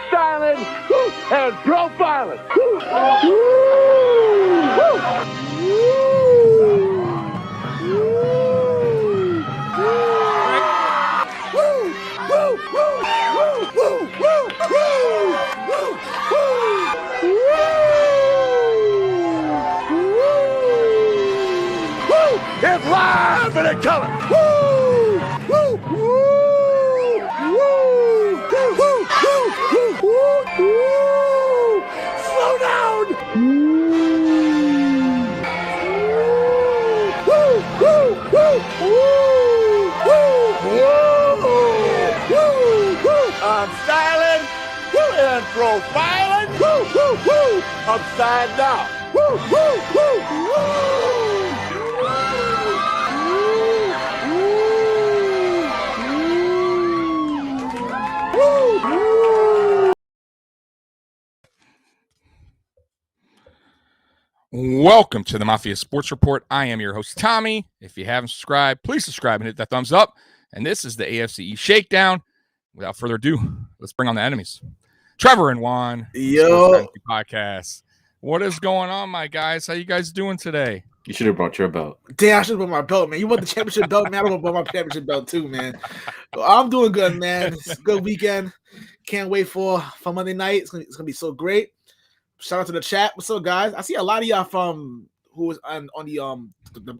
Styling and profiling. It's live and in color. Woo! Woo! Woo! Woo! Woo! Woo! Woo! Slow down. Woo! Woo! Woo! Woo! Woo! I'm styling and profiling. Woo! Woo! Woo! Upside down. Woo! Woo! Woo! Woo! Welcome to the Mafia Sports Report. I am your host, Tommy. If you haven't subscribed, please subscribe and hit that thumbs up. And this is the AFC Shakedown. Without further ado, let's bring on the enemies. Trevor and Juan. Yo. Podcast. What is going on, my guys? How you guys doing today? You should have brought your belt. Damn, I should have brought my belt, man. You want the championship belt, man? I want to brought my championship belt too, man. Well, I'm doing good, man. It's a good weekend. Can't wait for Monday night. It's gonna be so great. Shout out to the chat. What's up, guys? I see a lot of y'all from who was on the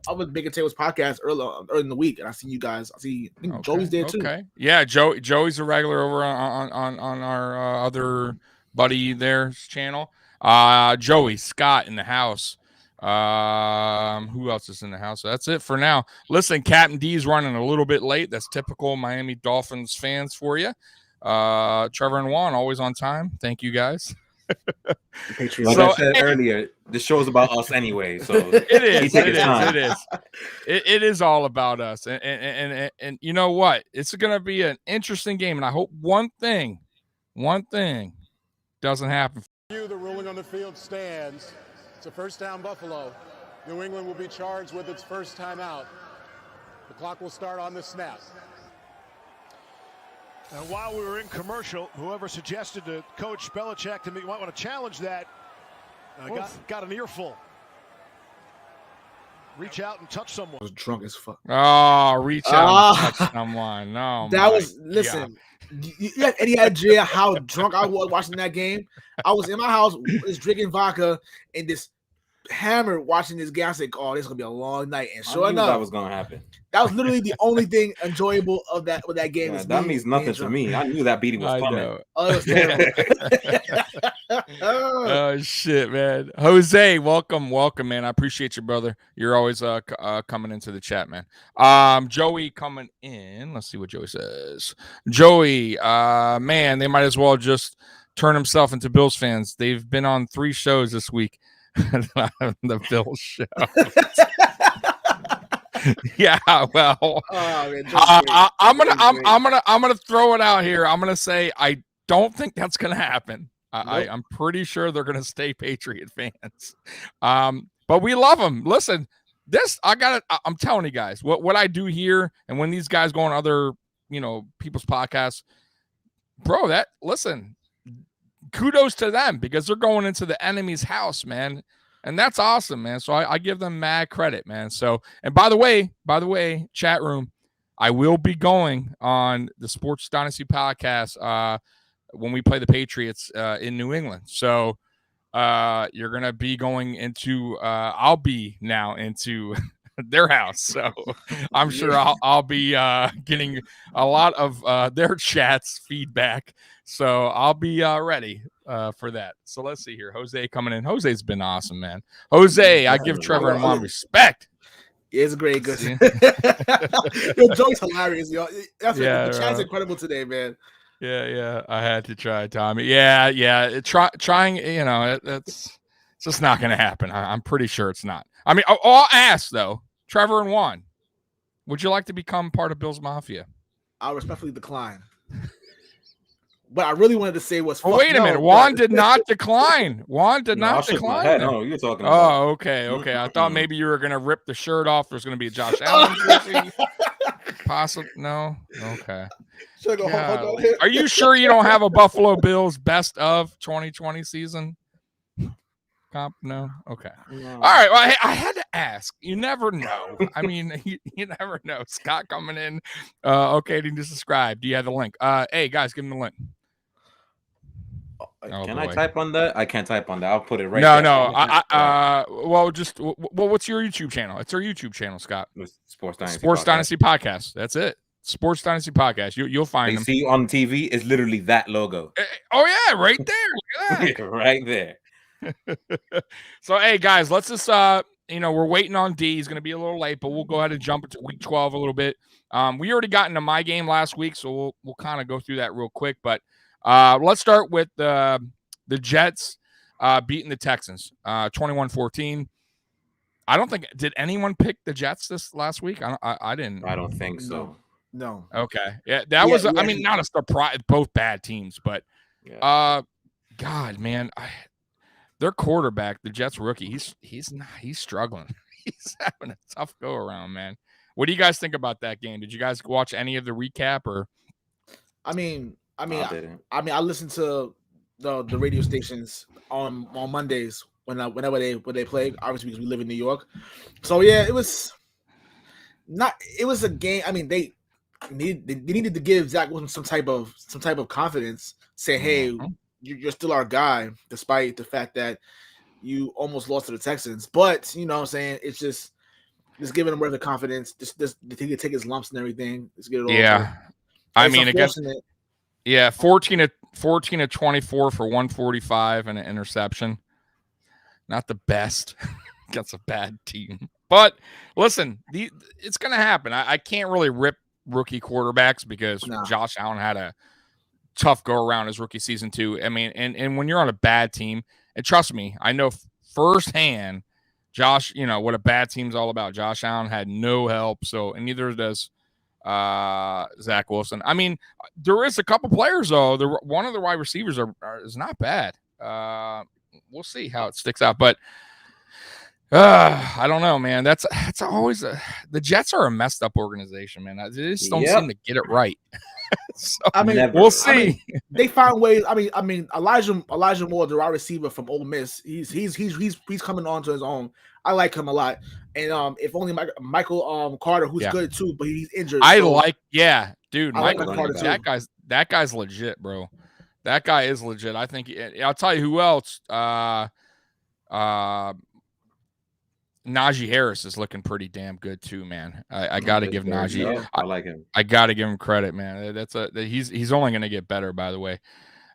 other Big Tables podcast early in the week, and I see you guys. I think Joey's there too. Okay, yeah, Joey's a regular over on our other buddy there's channel. Joey Scott in the house. Who else is in the house? So that's it for now. Listen, Captain D's running a little bit late. That's typical Miami Dolphins fans for you. Trevor and Juan always on time. Thank you guys. Like I said earlier, this show is about us anyway. So it is all about us. And you know what? It's going to be an interesting game. And I hope one thing doesn't happen. The ruling on the field stands. It's a first down Buffalo. New England will be charged with its first time out. The clock will start on the snap. And while we were in commercial, whoever suggested to Coach Belichick to me, you might want to challenge that, got an earful. Reach out and touch someone. I was drunk as fuck. Oh, reach out and touch someone. No, that was listen. You have any idea how drunk I was watching that game? I was in my house, just drinking vodka and just hammered watching this game. I said, "Oh, this is gonna be a long night." And sure enough, that was gonna happen. That was literally the only thing enjoyable of that game. Yeah, that means nothing to me. I knew that beating was coming. Oh, it was oh shit, man. Jose, welcome, man. I appreciate you, brother. You're always coming into the chat, man. Joey coming in. Let's see what Joey says. Joey, man, they might as well just turn himself into Bills fans. They've been on 3 shows this week. The Bills show. Yeah, well, I'm gonna throw it out here. I'm gonna say I don't think that's gonna happen. I'm pretty sure they're gonna stay Patriot fans. But we love them. Listen, I'm telling you guys what I do here, and when these guys go on other people's podcasts, bro. Listen, kudos to them because they're going into the enemy's house, man. And that's awesome, man. So I give them mad credit, man. So, and by the way, chat room, I will be going on the Sports Dynasty podcast when we play the Patriots in New England. So you're going to be going into, I'll be now into their house. So I'm sure I'll be getting a lot of their chats feedback. So I'll be ready for that. So let's see here. Jose coming in. Jose's been awesome, man. Jose, I give Trevor and Juan respect. It's great. Good. Yo, Joey's hilarious, yo. The chat's incredible today, man. Yeah. I had to try, Tommy. Yeah. Trying, it's just not going to happen. I'm pretty sure it's not. I mean, I'll ask, though. Trevor and Juan, would you like to become part of Bill's Mafia? I'll respectfully decline. But I really wanted to say what's. Oh, wait a minute. Juan did not decline. Juan did not decline. No, you're talking about. Oh, okay. I thought maybe you were going to rip the shirt off. There's going to be a Josh Allen jersey. Possible? No. Okay. Should I go hold on here? Are you sure you don't have a Buffalo Bills best of 2020 season? Comp? No. Okay. No. All right. Well, I had to ask. You never know. I mean, you never know. Scott coming in. Okay, to subscribe. Do you have the link? Hey guys, give him the link. Can I type on that? I can't type on that. I'll put it right there. No. What's your YouTube channel? It's our YouTube channel, Scott. Sports Dynasty Podcast. That's it. Sports Dynasty Podcast. You'll find them. See on TV is literally that logo. Oh yeah, right there. Look at that. Right there. So hey guys, let's just we're waiting on D. He's gonna be a little late, but we'll go ahead and jump into week 12 a little bit. We already got into my game last week, so we'll kind of go through that real quick. But let's start with the Jets beating the Texans 21-14. I don't think did anyone pick the Jets this last week? I didn't. I don't think so. No. Okay. Yeah, that was I mean, not a surprise, both bad teams, but God, man, their quarterback, the Jets rookie, he's struggling. He's having a tough go around, man. What do you guys think about that game? Did you guys watch any of the recap or? I listen to the radio stations on Mondays whenever they play. Obviously, because we live in New York. So yeah, it was a game. I mean, they needed to give Zach Wilson some type of confidence. Say, hey, you're still our guy, despite the fact that you almost lost to the Texans. But you know what I'm saying, it's just giving him a the confidence. Just he could take his lumps and everything. Just get it all. Yeah, I mean, against 14 of 24 for 145 and an interception. Not the best against a bad team. But listen, it's going to happen. I can't really rip rookie quarterbacks because Josh Allen had a tough go around his rookie season too. I mean, and when you're on a bad team, and trust me, I know firsthand, Josh, what a bad team's all about. Josh Allen had no help, and neither does Zach Wilson. I mean, there is a couple players though. One of the wide receivers is not bad. We'll see how it sticks out, but I don't know, man. That's always the Jets are a messed up organization, man. They just don't seem to get it right. So, I mean, we'll see. I mean, they find ways. I mean, Elijah Moore, the wide receiver from Ole Miss, he's coming on to his own. I like him a lot. And if only Michael Carter, who's good too, but he's injured. Dude, Michael Carter too. That guy's legit, bro. That guy is legit. I think I'll tell you who else. Najee Harris is looking pretty damn good too, man. I got to give Najee. I like him. I got to give him credit, man. He's only going to get better, by the way.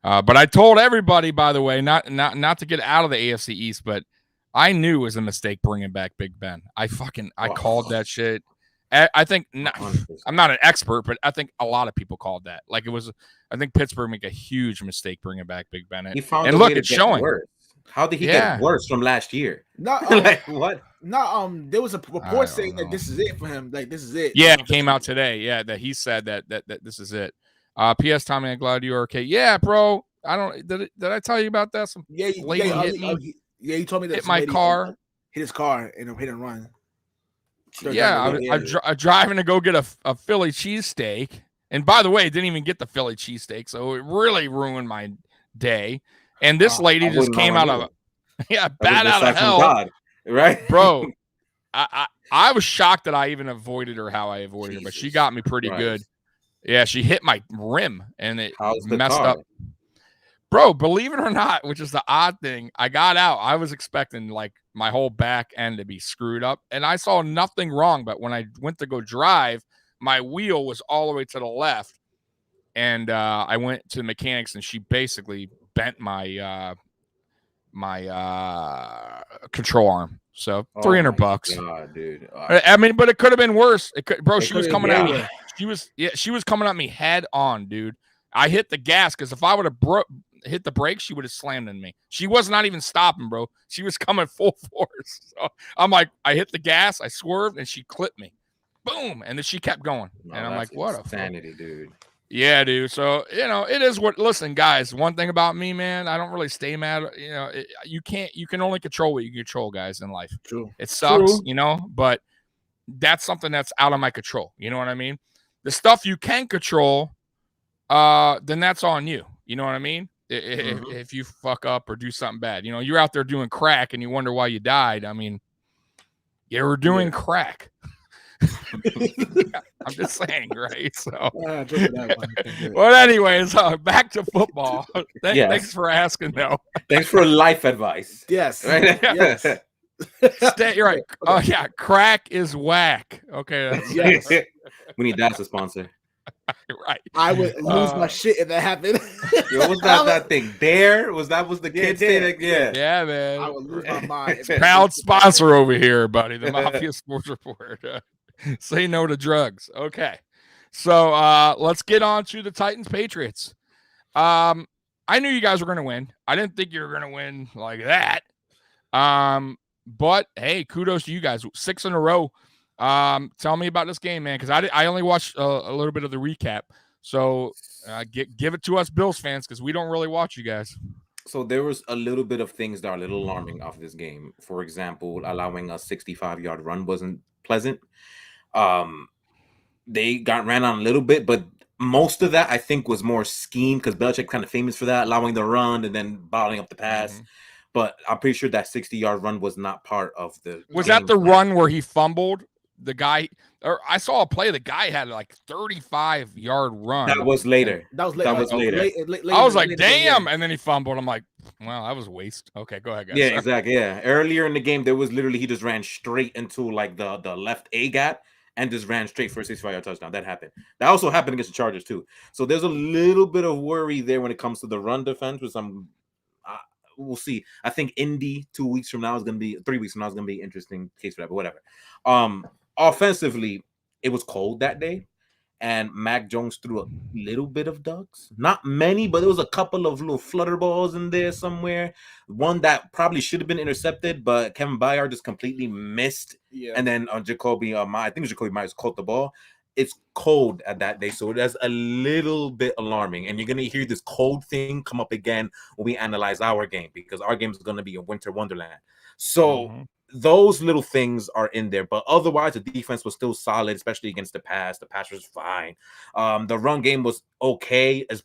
But I told everybody, by the way, not to get out of the AFC East, but I knew it was a mistake bringing back Big Ben. I called that shit. I think I'm not an expert, but I think a lot of people called that. Like I think Pittsburgh made a huge mistake bringing back Big Ben. And look, it's showing. Worse. How did he get worse from last year? Like what? There was a report saying that this is it for him. Like this is it. Yeah, it came out today. Yeah, that he said that this is it. P.S. Tommy, I'm glad you're okay. Yeah, bro. I don't. Did I tell you about that? Some lady hit me. You told me that hit my car. Hit his car in a hit and run. I'm driving to go get a Philly cheesesteak. And by the way, I didn't even get the Philly cheesesteak, so it really ruined my day. And this lady just came out of bat out of hell. God, right? Bro, I was shocked that I even avoided her how I avoided her, but she got me pretty good. Yeah, she hit my rim and it messed up. Bro, believe it or not, which is the odd thing, I got out. I was expecting like my whole back end to be screwed up, and I saw nothing wrong. But when I went to go drive, my wheel was all the way to the left, and I went to the mechanics, and she basically bent my control arm. So $300. God, dude. I mean, but it could have been worse. She was coming at me. She was coming at me head on, dude. I hit the gas because if I would have hit the brakes, she would have slammed in me. She was not even stopping, bro. She was coming full force. So I'm like, I hit the gas, I swerved, and she clipped me. Boom. And then she kept going. And I'm like, what a sanity, dude. Yeah, dude. So, it is what, listen, guys, one thing about me, man, I don't really stay mad. You can only control what you control, guys, in life. True. It sucks, but that's something that's out of my control. You know what I mean? The stuff you can control, then that's on you. You know what I mean? If you fuck up or do something bad, you're out there doing crack and you wonder why you died. I mean, you were doing crack. I'm just saying, right? So, well, anyways, back to football. Thanks for asking, though. Thanks for life advice. Yes. Right? Yes. You're right. Oh, yeah. Crack is whack. Okay. Yes. We need that as a sponsor. Right. I would lose my shit if that happened. What was that thing? Dare? Was the kids thing? Yeah, man. I would lose my mind. Proud sponsor over here, buddy. The Mafia Sports Report. Say no to drugs. Okay. So let's get on to the Titans Patriots. I knew you guys were going to win. I didn't think you were going to win like that. But hey, kudos to you guys. 6 in a row. Tell me about this game, man, because I only watched a little bit of the recap. So give it to us Bills fans, because we don't really watch you guys. So there was a little bit of things that are a little alarming off this game. For example, allowing a 65-yard run wasn't pleasant. They got ran on a little bit, but most of that I think was more scheme, because Belichick kind of famous for that, allowing the run and then bottling up the pass. But I'm pretty sure that 60-yard run was not part of the. Was that the run where he fumbled? The guy, or I saw a play. The guy had like 35-yard run. That was later. That was later. I was like, damn, and then he fumbled. I'm like, well, that was a waste. Okay, go ahead, guys. Yeah, exactly. Yeah, earlier in the game, there was literally he just ran straight into like the left A gap and just ran straight for a 65-yard touchdown. That happened. That also happened against the Chargers too. So there's a little bit of worry there when it comes to the run defense, with some. We'll see. I think Indy 3 weeks from now is going to be an interesting case for that, but whatever. Offensively, it was cold that day, and Mac Jones threw a little bit of ducks. Not many, but there was a couple of little flutter balls in there somewhere. One that probably should have been intercepted, but Kevin Byard just completely missed. Yeah. And then Jacoby, I think Jacoby Myers caught the ball. It's cold at that day, so that's a little bit alarming. And you're going to hear this cold thing come up again when we analyze our game, because our game is going to be a winter wonderland. So those little things are in there, but otherwise the defense was still solid, especially against the pass. The pass was fine. The run game was okay, as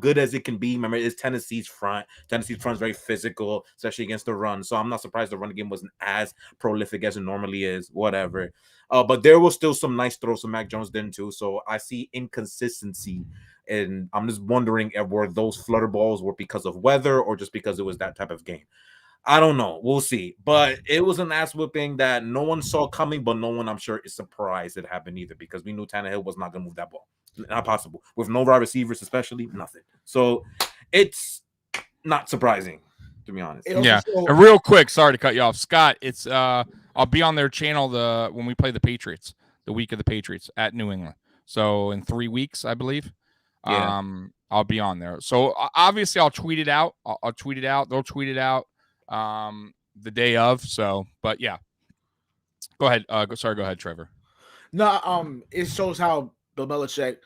good as it can be. Remember, it's Tennessee's front. Tennessee's front is very physical, especially against the run. So I'm not surprised the run game wasn't as prolific as it normally is. Whatever. But there was still some nice throws from Mac Jones then too. So I see inconsistency, and I'm just wondering if were those flutter balls were because of weather or just because it was that type of game. I don't know. We'll see. But it was an ass whipping that no one saw coming, but no one, I'm sure, is surprised it happened either, because we knew Tannehill was not going to move that ball. Not possible. With no wide receivers, especially, nothing. So it's not surprising, to be honest. Yeah. And real quick, sorry to cut you off, Scott. It's I'll be on their channel when we play the Patriots, the week of the Patriots at New England. So in 3 weeks, I believe. Yeah. I'll be on there. So obviously I'll tweet it out. I'll tweet it out. They'll tweet it out the day of. So, but yeah, go ahead. Go ahead, Trevor. No, it shows how Bill Belichick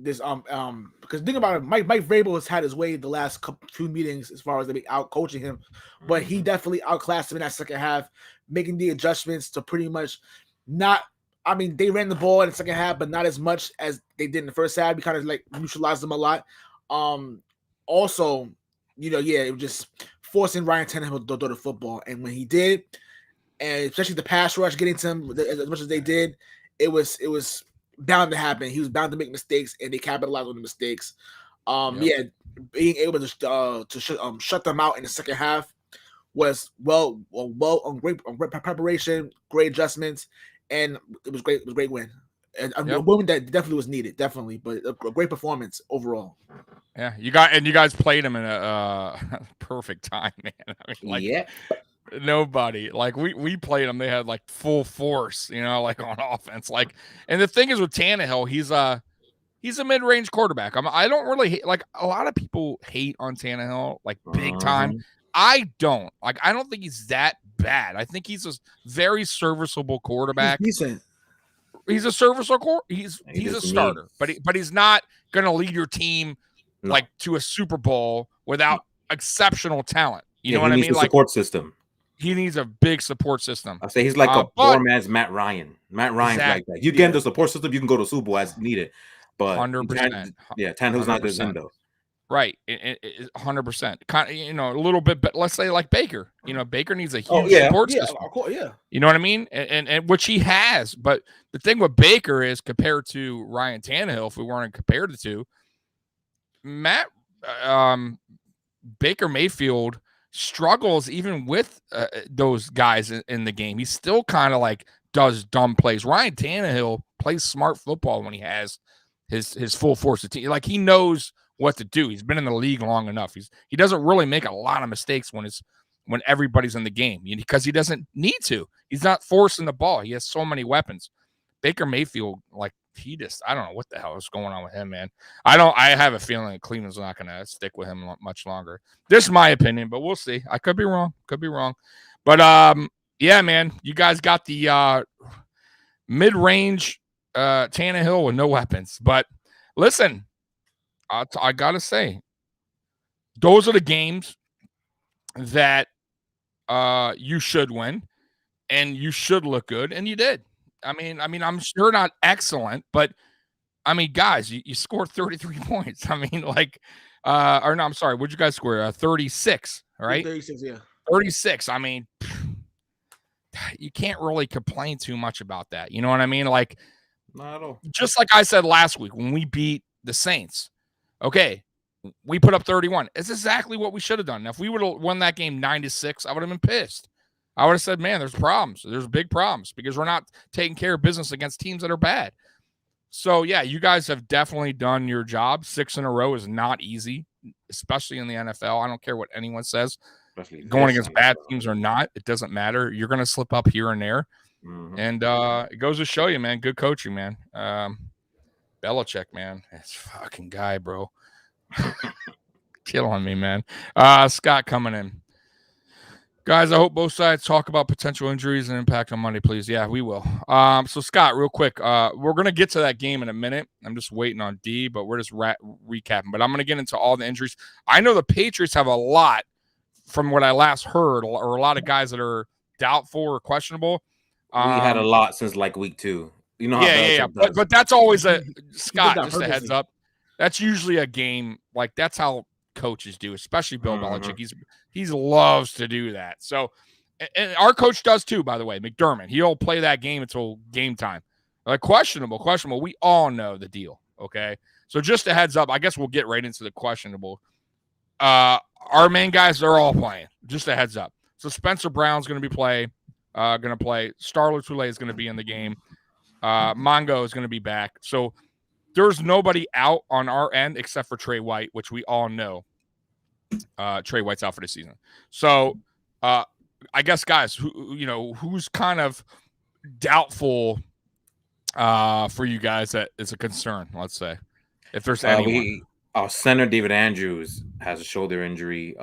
because think about it, Mike Vrabel has had his way the last few meetings as far as they out coaching him, but he definitely outclassed him in that second half, making the adjustments to pretty much not. I mean, they ran the ball in the second half, but not as much as they did in the first half. We kind of like neutralized them a lot. Also, it was just forcing Ryan Tannehill to throw the football, and when he did, and especially the pass rush getting to him as much as they did, it was bound to happen. He was bound to make mistakes, and they capitalized on the mistakes. Being able to shut them out in the second half was great preparation, great adjustments, and it was great. It was a great win. And a win that definitely was needed, definitely, but a great performance overall. Yeah, you guys played him in a perfect time, man. I mean, nobody we played them. They had like full force, like on offense. And the thing is with Tannehill, he's a mid-range quarterback. I don't really hate, a lot of people hate on Tannehill big time. I don't I don't think he's that bad. I think he's a very serviceable quarterback. He's decent. He's a serviceable. He's a starter, but he's not going to lead your team to a Super Bowl without exceptional talent. You know what I mean? Support system. he needs a big support system. I say he's like a poor man's Matt Ryan. Matt Ryan's like that. You get in the support system, you can go to Super Bowl as needed. But 100%. Tannehill's not good in though. Right, 100%. Kind of, a little bit, but let's say like Baker. Baker needs a huge support system. You know what I mean? And which he has. But the thing with Baker is compared to Ryan Tannehill, if we weren't compared the two, Baker Mayfield struggles even with those guys in the game. He still kind of like does dumb plays. Ryan Tannehill plays smart football when he has his full force of team. Like he knows what to do. He's been in the league long enough. He doesn't really make a lot of mistakes when everybody's in the game because he doesn't need to. He's not forcing the ball. He has so many weapons. Baker Mayfield, like I don't know what the hell is going on with him, man. I have a feeling Cleveland's not going to stick with him much longer. This is my opinion, but we'll see. I could be wrong. But yeah, man, you guys got the mid-range Tannehill with no weapons. But listen, I got to say, those are the games that you should win and you should look good, and you did. I mean, I'm sure not excellent, but I mean, guys, you scored 33 points. I mean, I'm sorry. What'd you guys score? 36, right? 36, yeah. 36. I mean, you can't really complain too much about that. You know what I mean? Like, not at all. Just like I said last week when we beat the Saints. Okay, we put up 31. It's exactly what we should have done. Now, if we would have won that game 9-6, I would have been pissed. I would have said, man, there's problems. There's big problems because we're not taking care of business against teams that are bad. So, yeah, you guys have definitely done your job. 6 in a row is not easy, especially in the NFL. I don't care what anyone says. Especially going against bad teams or not, it doesn't matter. You're going to slip up here and there. Mm-hmm. And it goes to show you, man, good coaching, man. Belichick, man. That's fucking guy, bro. Killing me, man. Scott coming in. Guys, I hope both sides talk about potential injuries and impact on Monday, please. Yeah, we will. So, Scott, real quick, we're going to get to that game in a minute. I'm just waiting on D, but we're just recapping. But I'm going to get into all the injuries. I know the Patriots have a lot, from what I last heard, or a lot of guys that are doubtful or questionable. We had a lot since like week 2. You know how yeah. But that's always a Scott, just a heads up. That's usually a game, like that's how coaches do, especially Bill Belichick. He loves to do that. So, and our coach does too, by the way, McDermott. He'll play that game until game time. Like questionable. We all know the deal. Okay. So just a heads up, I guess we'll get right into the questionable. Our main guys, they're all playing. Just a heads up. So Spencer Brown's going to play. Starler Toure is going to be in the game. Mongo is going to be back. So there's nobody out on our end except for Trey White, which we all know. Trey White's out for the season. So I guess, guys, who's kind of doubtful for you guys that is a concern, let's say, if there's anyone. Our center, David Andrews, has a shoulder injury.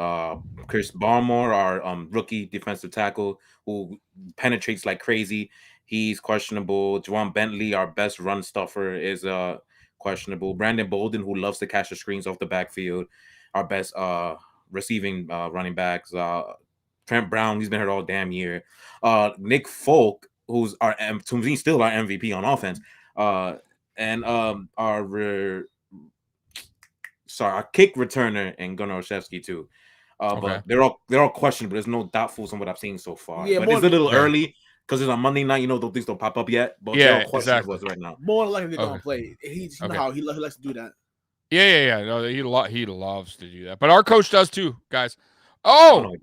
Chris Barmore, our rookie defensive tackle, who penetrates like crazy, he's questionable. Juan Bentley, our best run stuffer, is questionable. Brandon Bolden, who loves to catch the screens off the backfield, our best receiving running backs. Trent Brown, he's been hurt all damn year. Nick Folk, who's still our MVP on offense, and our kick returner and Gunnar Olszewski too. But they're all questionable. There's no doubtfuls on what I've seen so far. Yeah, but it's a little early because it's on Monday night. Those things don't pop up yet. But they're all questionable right now. More than likely they're gonna play. You know how he likes to do that. Yeah. No, he loves to do that. But our coach does too, guys. Oh,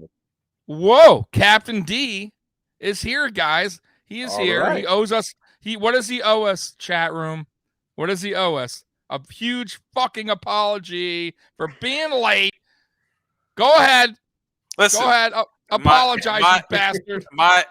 whoa! Captain D is here, guys. He is here. Right. He owes us. What does he owe us? Chat room. What does he owe us? A huge fucking apology for being late. Go ahead. Listen. Go ahead. Apologize, you bastard.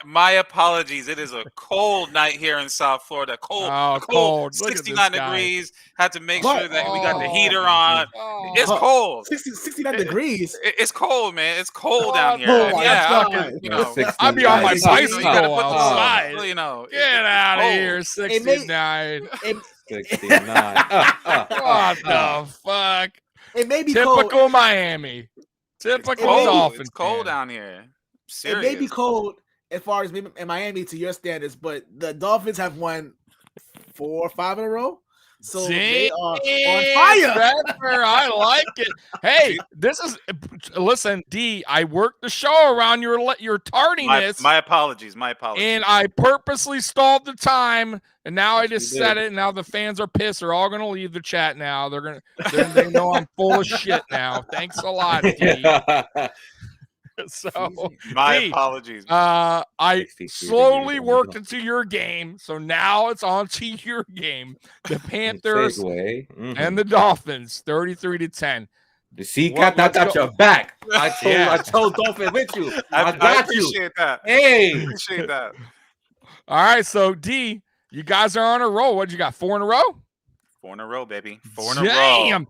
My apologies. It is a cold night here in South Florida. Cold. 69 degrees. Had to make sure that we got the heater on. It's cold. 69 degrees. It's cold, man. It's cold down here. I'll be on my bicycle outside. Get out of here. 69. 69. What the fuck? It may be typical cold. Miami. Typical Dolphins. It's cold down here. serious. It may be cold as far as in Miami to your standards, but the Dolphins have won 4 or 5 in a row. So they are on fire. I like it. Hey, listen, D, I worked the show around your tardiness. My apologies. And I purposely stalled the time, and now I just said it, and now the fans are pissed. They're all going to leave the chat now. They know I'm full of shit now. Thanks a lot, D. So my apologies. I slowly worked into your game, so now it's on to your game. The Panthers and the Dolphins, 33-10. The Sea Captain, I got your back. I told Dolphins with you. I got you. Appreciate that. Hey, appreciate that. All right, so D, you guys are on a roll. What you got? 4 in a row? 4 in a row, baby. 4 in a row.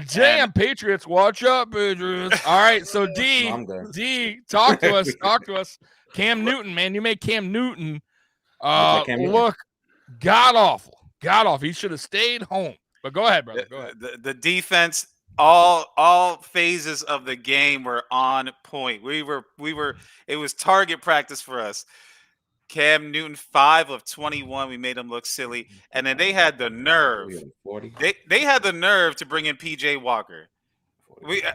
Damn, Patriots, watch up, Patriots. All right, so D, talk to us. Talk to us. Cam Newton, man, you made Cam Newton look god-awful. God-awful. He should have stayed home. But go ahead, brother. Go ahead. The defense, all phases of the game were on point. We were. It was target practice for us. Cam Newton, 5 of 21. We made him look silly. And then they had the nerve. They had the nerve to bring in PJ Walker.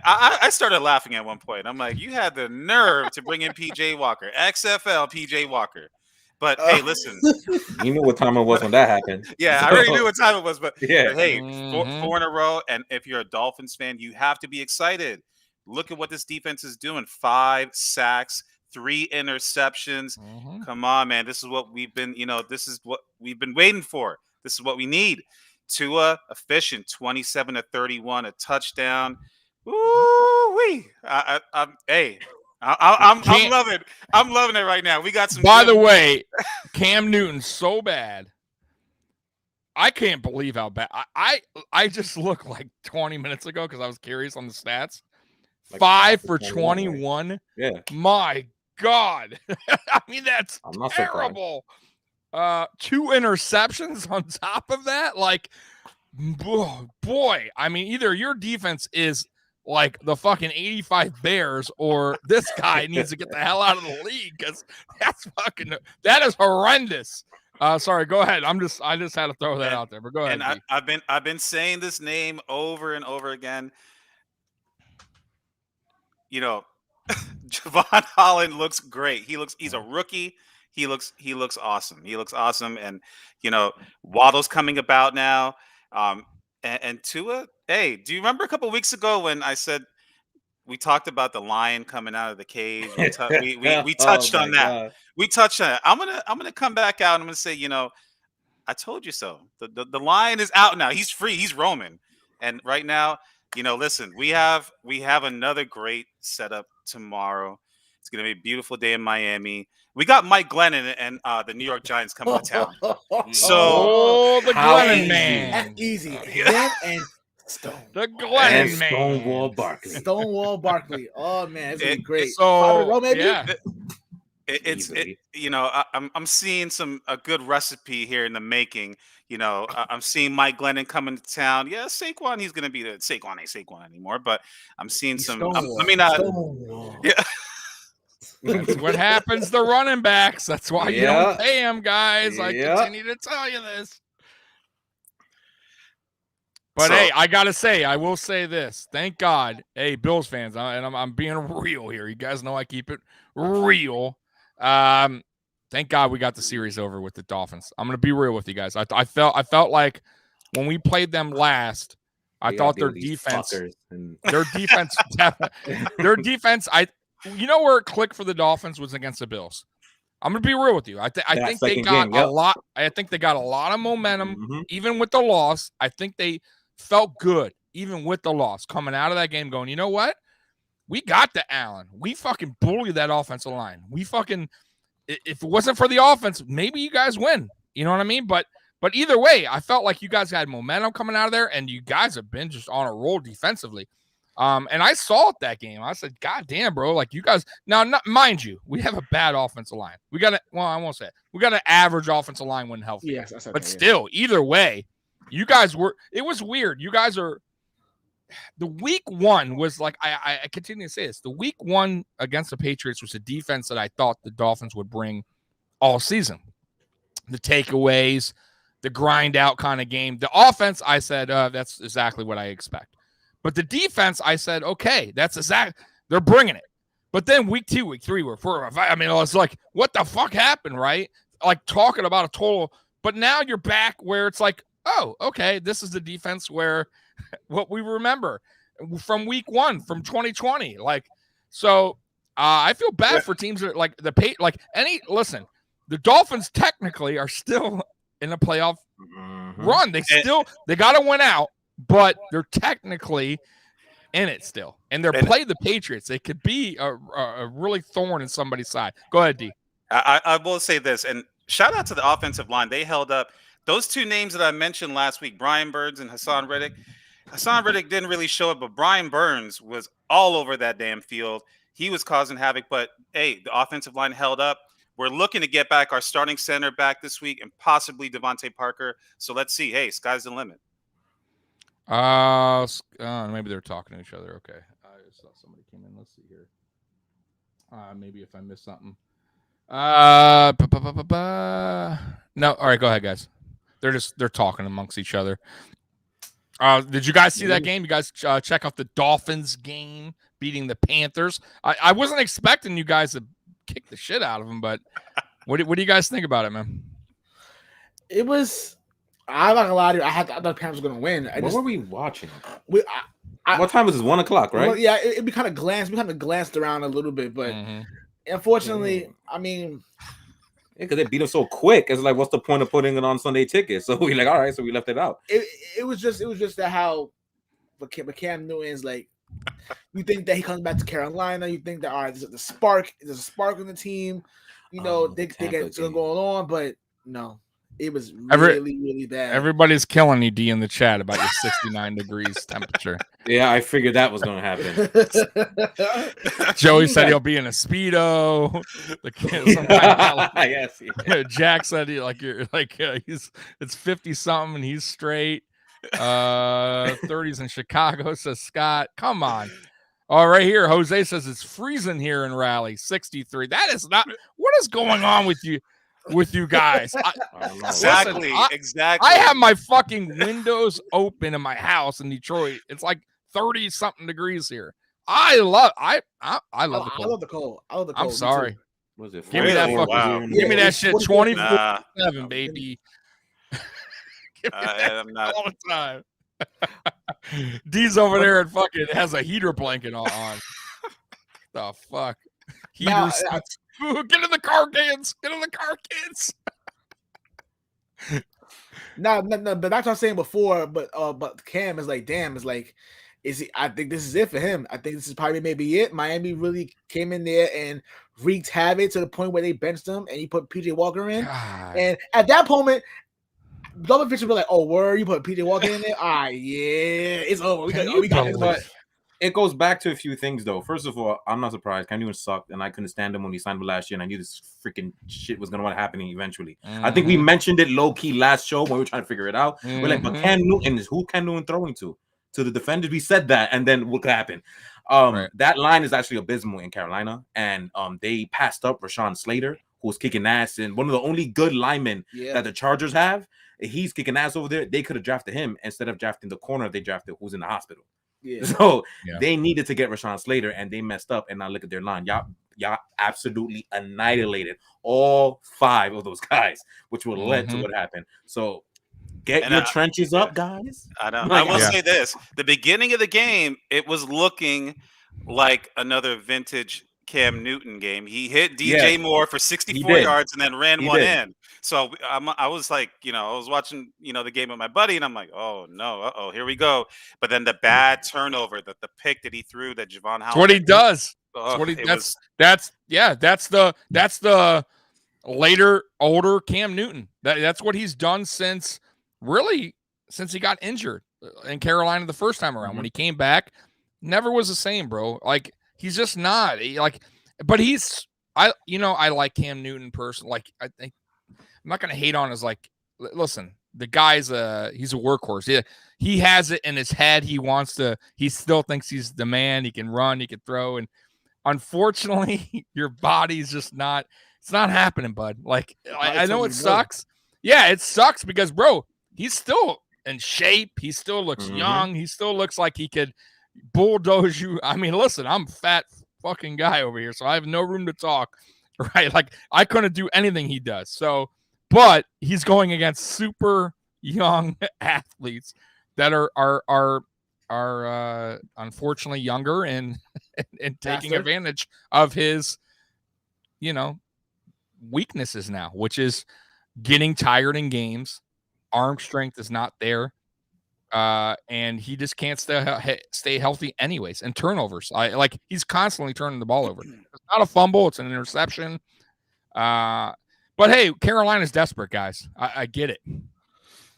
I started laughing at one point. I'm like, you had the nerve to bring in PJ Walker. XFL PJ Walker. But hey, listen. You knew what time it was when that happened. Yeah, I already knew what time it was. But hey, 4 in a row. And if you're a Dolphins fan, you have to be excited. Look at what this defense is doing. 5 sacks. 3 interceptions. Come on, man. This is what we've been, this is what we've been waiting for. This is what we need. Tua, efficient, 27-31, a touchdown. Woo-wee. I'm loving it. I'm loving it right now. We got some. By the way, Cam Newton's so bad. I can't believe how bad. I just looked like 20 minutes ago because I was curious on the stats. 5 for 21. Yeah. My God. I mean, that's terrible. 2 interceptions on top of that. Like, boy. I mean, either your defense is like the fucking 85 Bears or this guy needs to get the hell out of the league because that is horrendous. Sorry, go ahead. I just had to throw that out there, but go ahead. And I've been saying this name over and over again. Javon Holland looks great. He's a rookie. He looks awesome. He looks awesome. And Waddle's coming about now. And Tua, hey, do you remember a couple of weeks ago when I said we talked about the lion coming out of the cage? We touched on that. God. We touched on it. I'm gonna come back out and I'm gonna say, I told you so. The lion is out now. He's free. He's roaming. And right now, listen, we have another great setup tomorrow. It's going to be a beautiful day in Miami. We got Mike Glennon and the New York Giants coming to town. So the Glennon man. That's easy. Him and Stone. The Glennon man. Stonewall Barkley. Oh man, it's going to be great. So I'm seeing a good recipe here in the making. I'm seeing Mike Glennon coming to town. Yeah, Saquon, he's going to be there. Saquon ain't Saquon anymore, but I'm seeing Yeah. That's what happens to running backs. That's why you don't pay them, guys. I continue to tell you this. But hey, I will say this. Thank God. Hey, Bills fans, and I'm being real here. You guys know I keep it real. Thank God we got the series over with the Dolphins. I'm going to be real with you guys. I felt like when we played them last, I thought their defense, where it clicked for the Dolphins was against the Bills. I'm going to be real with you. I think they got a lot. I think they got a lot of momentum, even with the loss. I think they felt good, even with the loss, coming out of that game going, you know what? We got the Allen. We fucking bullied that offensive line. If it wasn't for the offense, maybe you guys win. You know what I mean? But either way, I felt like you guys had momentum coming out of there, and you guys have been just on a roll defensively. And I saw it that game. I said, God damn, bro. Like, you guys – now, mind you, we have a bad offensive line. I won't say it. We got an average offensive line when healthy. Yes, but still, either way, you guys were – it was weird. You guys are the week one was like, I continue to say this. The week one against the Patriots was a defense that I thought the Dolphins would bring all season. The takeaways, the grind out kind of game. The offense, I said, that's exactly what I expect. But the defense, I said, okay, they're bringing it. But then week 2, week 3, week 4, I mean, I was like, what the fuck happened, right? Like talking about a total. But now you're back where it's like, oh, okay, this is the defense where what we remember from week 1 from 2020. Like, so I feel bad for teams that like listen, the Dolphins technically are still in a playoff run. They got to win out, but they're technically in it still. And they're play the Patriots. They could be a really thorn in somebody's side. Go ahead, D. I will say this, and shout out to the offensive line. They held up. Those 2 names that I mentioned last week, Brian Burns and Hassan Reddick. Hassan Reddick didn't really show up, but Brian Burns was all over that damn field. He was causing havoc, but hey, the offensive line held up. We're looking to get back our starting center back this week and possibly Devontae Parker. So let's see. Hey, sky's the limit. Maybe they're talking to each other. Okay. I just saw somebody came in. Let's see here. Maybe if I missed something. No. All right, go ahead, guys. They're talking amongst each other. Did you guys see that game? You guys check out the Dolphins game beating the Panthers. I wasn't expecting you guys to kick the shit out of them, but what do you guys think about it, man? It was. I'm not gonna lie to you. I thought the Panthers were gonna win. What were we watching? What time was this? 1 o'clock, right? Well, yeah, we kind of glanced around a little bit, but unfortunately, I mean, because they beat them so quick. It's like, what's the point of putting it on Sunday tickets? So we're like, all right, so we left it out. It was just that how, but Cam Newton's like, you think that he comes back to Carolina, you think that all right, there's a spark in the team, they get something going on, but no. It was really bad. Everybody's killing you, D, in the chat about your 69 degrees temperature. Yeah, I figured that was going to happen. Joey said he'll be in a Speedo. Yes. Jack said it's 50 something and he's straight. 30s in Chicago, says Scott. Come on. Oh, right here, Jose says it's freezing here in Raleigh, 63. That is not. What is going on with you? With you guys, Exactly. I have my fucking windows open in my house in Detroit. It's like 30 something degrees here. I love the cold. I love the cold. I'm sorry. Was it? Give me that fucking. Wow. Give me that shit 24/7, baby. I'm not all the time. D's over there and fucking has a heater blanket on. The fuck. Heaters. Get in the car, kids. Get in the car, kids. No, but that's what I was saying before. But Cam is like, damn, is like, is he? I think this is it for him. I think this is probably maybe it. Miami really came in there and wreaked havoc to the point where they benched him and he put PJ Walker in. God. And at that moment, Dolphins officials were like, "Oh, word, you put PJ Walker in there? Ah, yeah, it's over. We got this." But it goes back to a few things, though. First of all, I'm not surprised. Cam Newton sucked, and I couldn't stand him when he signed him last year, and I knew this freaking shit was going to happen eventually. I think we mentioned it low-key last show when we were trying to figure it out. We're like, but Cam Newton is who Cam Newton throwing to? To the defenders? We said that, and then what happened? That line is actually abysmal in Carolina, and they passed up Rashawn Slater, who was kicking ass, and one of the only good linemen that the Chargers have. He's kicking ass over there. They could have drafted him instead of drafting the corner they drafted who's in the hospital. Yeah. So they needed to get Rashawn Slater, and they messed up. And now look at their line. Y'all absolutely annihilated all 5 of those guys, which will lead to what happened. So get your trenches up, guys. I will say this. The beginning of the game, it was looking like another vintage Cam Newton game. He hit DJ Moore for 64 yards and then ran one in. So I was like, I was watching, the game with my buddy, and I'm like, oh no, here we go. But then the bad turnover, the pick that he threw, that Javon Howard. That's what he does. That's the later, older Cam Newton. That's what he's done since he got injured in Carolina the first time around. When he came back, never was the same, bro. Like, he's just not but I like Cam Newton personally. Like, I think I'm not going to hate on his, listen, the guy's he's a workhorse. He has it in his head. He still thinks he's the man. He can run, he can throw. And unfortunately, your body's just not, it's not happening, bud. Like, I know it sucks. Yeah, it sucks because, bro, he's still in shape. He still looks young. He still looks like he could bulldoze you. I mean, listen, I'm a fat fucking guy over here, so I have no room to talk, right? Like, I couldn't do anything he does. So, but he's going against super young athletes that are unfortunately younger and taking advantage of his, weaknesses now, which is getting tired in games. Arm strength is not there. And he just can't stay healthy anyways. And turnovers. He's constantly turning the ball over. It's not a fumble, it's an interception. But hey, Carolina's desperate, guys. I get it.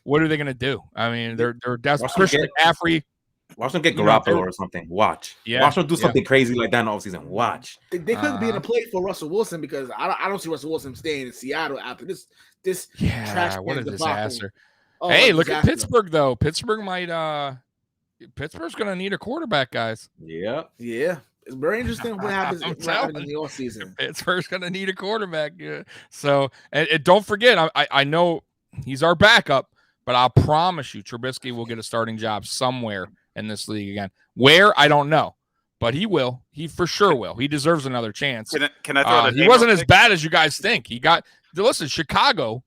What are they going to do? I mean, they're desperate. Christian McCaffrey. Watch them get Garoppolo or something. Watch. Watch them do something crazy like that in the offseason. Watch. They could be in a play for Russell Wilson because I don't see Russell Wilson staying in Seattle after this trash. What a disaster. Oh, hey, look at Pittsburgh, though. Pittsburgh's going to need a quarterback, guys. Yeah. It's very interesting what happens in the offseason. Pittsburgh's going to need a quarterback. Yeah. So, and don't forget, I know he's our backup, but I'll promise you Trubisky will get a starting job somewhere in this league again. Where? I don't know. But he will. He for sure will. He deserves another chance. Can I throw he wasn't as bad as you guys think. Listen, Chicago.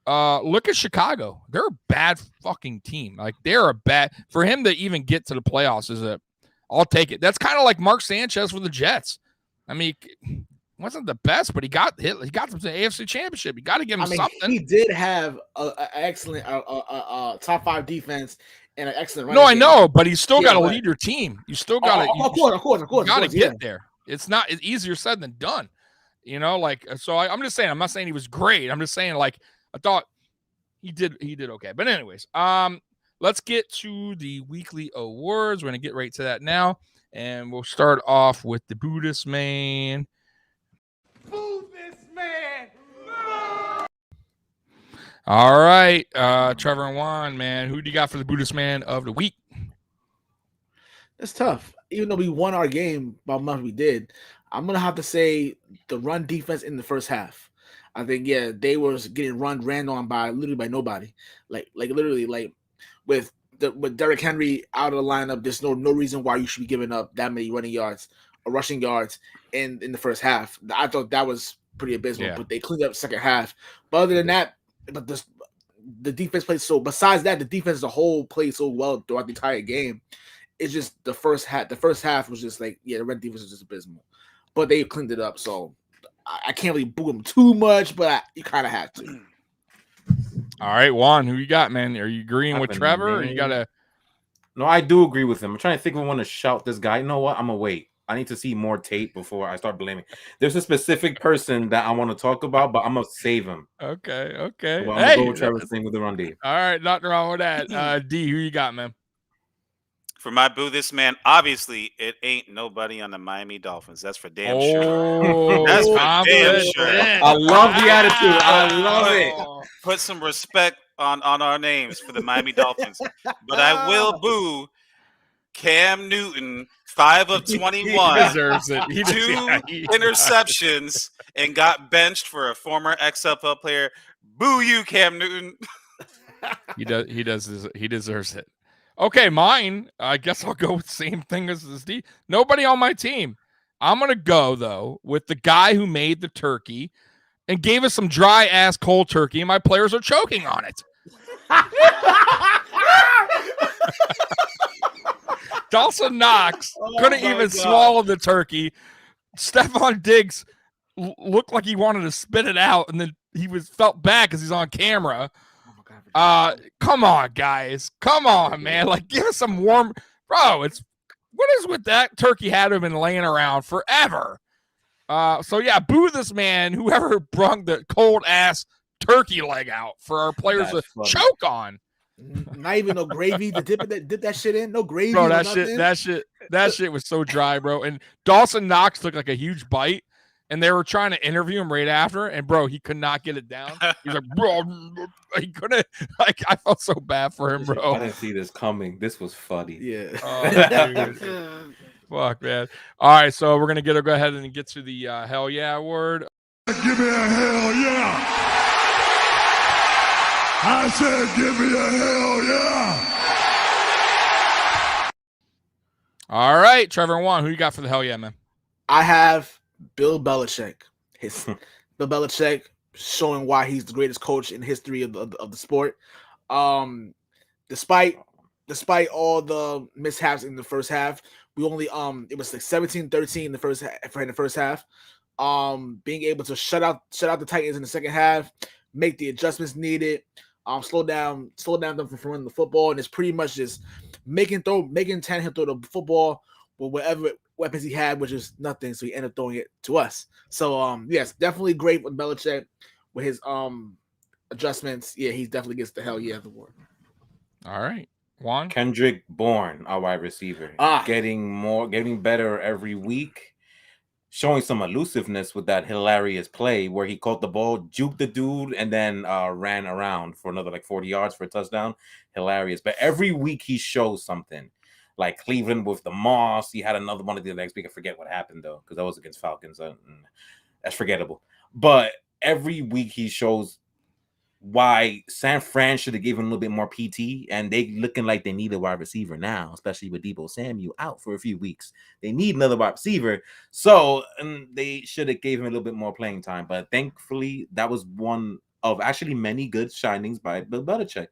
Look at Chicago. They're a bad fucking team. Like, they're a bad. For him to even get to the playoffs I'll take it. That's kind of like Mark Sanchez with the Jets. I mean, wasn't the best, but he got them to the AFC Championship. You got to give him something. He did have an excellent top 5 defense and an excellent running game. I know, but you still got to lead your team. You still got to. Of course. Got to get there. It's easier said than done. So I'm just saying. I'm not saying he was great. I'm just saying, like, I thought he did okay. But anyways, let's get to the weekly awards. We're gonna get right to that now, and we'll start off with the Buddhist man. All right, Trevor and Juan, man, who do you got for the Buddhist man of the week? It's tough. Even though we won our game by much we did, I'm gonna have to say the run defense in the first half. I think they were getting ran on by nobody. Like literally with Derrick Henry out of the lineup, there's no reason why you should be giving up that many running yards or rushing yards in the first half. I thought that was pretty abysmal, but they cleaned up the second half. But other than that, the defense played so. Besides that, the defense as a whole played so well throughout the entire game. It's just the first half. The first half was just like the red defense was just abysmal, but they cleaned it up. So I can't really boo them too much, but you kind of have to. All right, Juan, who you got, man? Are you agreeing with Trevor? Or you gotta? No, I do agree with him. I'm trying to think if we want to shout this guy. You know what? I'm gonna wait. I need to see more tape before I start blaming. There's a specific person that I want to talk about, but I'm gonna save him. Okay. So I'm gonna go with Trevor's thing with the run D. All right, nothing wrong with that. D, who you got, man? For my boo this man, obviously it ain't nobody on the Miami Dolphins. That's for damn sure. That's for damn sure. I love the attitude. I love it. Put some respect on our names for the Miami Dolphins. But I will boo Cam Newton, 5 of 21. He deserves it. 2 interceptions and got benched for a former XFL player. Boo you, Cam Newton. He deserves it. Okay, mine. I guess I'll go with the same thing as this D. Nobody on my team. I'm gonna go though with the guy who made the turkey and gave us some dry ass cold turkey, and my players are choking on it. Dawson Knox couldn't even swallow the turkey. Stephon Diggs looked like he wanted to spit it out, and then he felt bad because he's on camera. Come on, guys. Come on, man. Like, give us some warm. Bro, what is with that? Turkey had him been laying around forever. So, yeah, boo this man, whoever brung the cold-ass turkey leg out for our players to choke on. Not even no gravy to dip that shit in. No gravy. Bro, that shit was so dry, bro. And Dawson Knox took like a huge bite. and they were trying to interview him right after, and bro, he could not get it down. He's like, bro, he couldn't. Like, I felt so bad for him, I bro. didn't see this coming. This was funny. Yeah. Fuck, man. All right, so we're gonna go ahead and get to the hell yeah award. Give me a hell yeah. I said, give me a hell yeah. All right, Trevor and Juan, who you got for the hell yeah, man? I have Bill Belichick. Bill Belichick showing why he's the greatest coach in history of the sport. Despite all the mishaps in the first half, we only it was like 17-13 in the first half. Being able to shut out the Titans in the second half, make the adjustments needed, slow down them from running the football, and it's pretty much just making Tannehill throw the football with whatever weapons he had, which is nothing. So he ended up throwing it to us. So yes, definitely great with Belichick with his adjustments. Yeah, he definitely gets the hell yeah award. All right, Juan. Kendrick Bourne, our wide receiver, getting better every week. Showing some elusiveness with that hilarious play where he caught the ball, juked the dude, and then ran around for another like 40 yards for a touchdown. Hilarious. But every week he shows something. Like Cleveland with the Moss. He had another one of the next week. I forget what happened, though, because that was against Falcons. That's forgettable. But every week he shows why San Fran should have given him a little bit more PT, and they looking like they need a wide receiver now, especially with Deebo Samuel out for a few weeks. They need another wide receiver, so they should have gave him a little bit more playing time. But thankfully, that was one of actually many good shinings by Bill Belichick.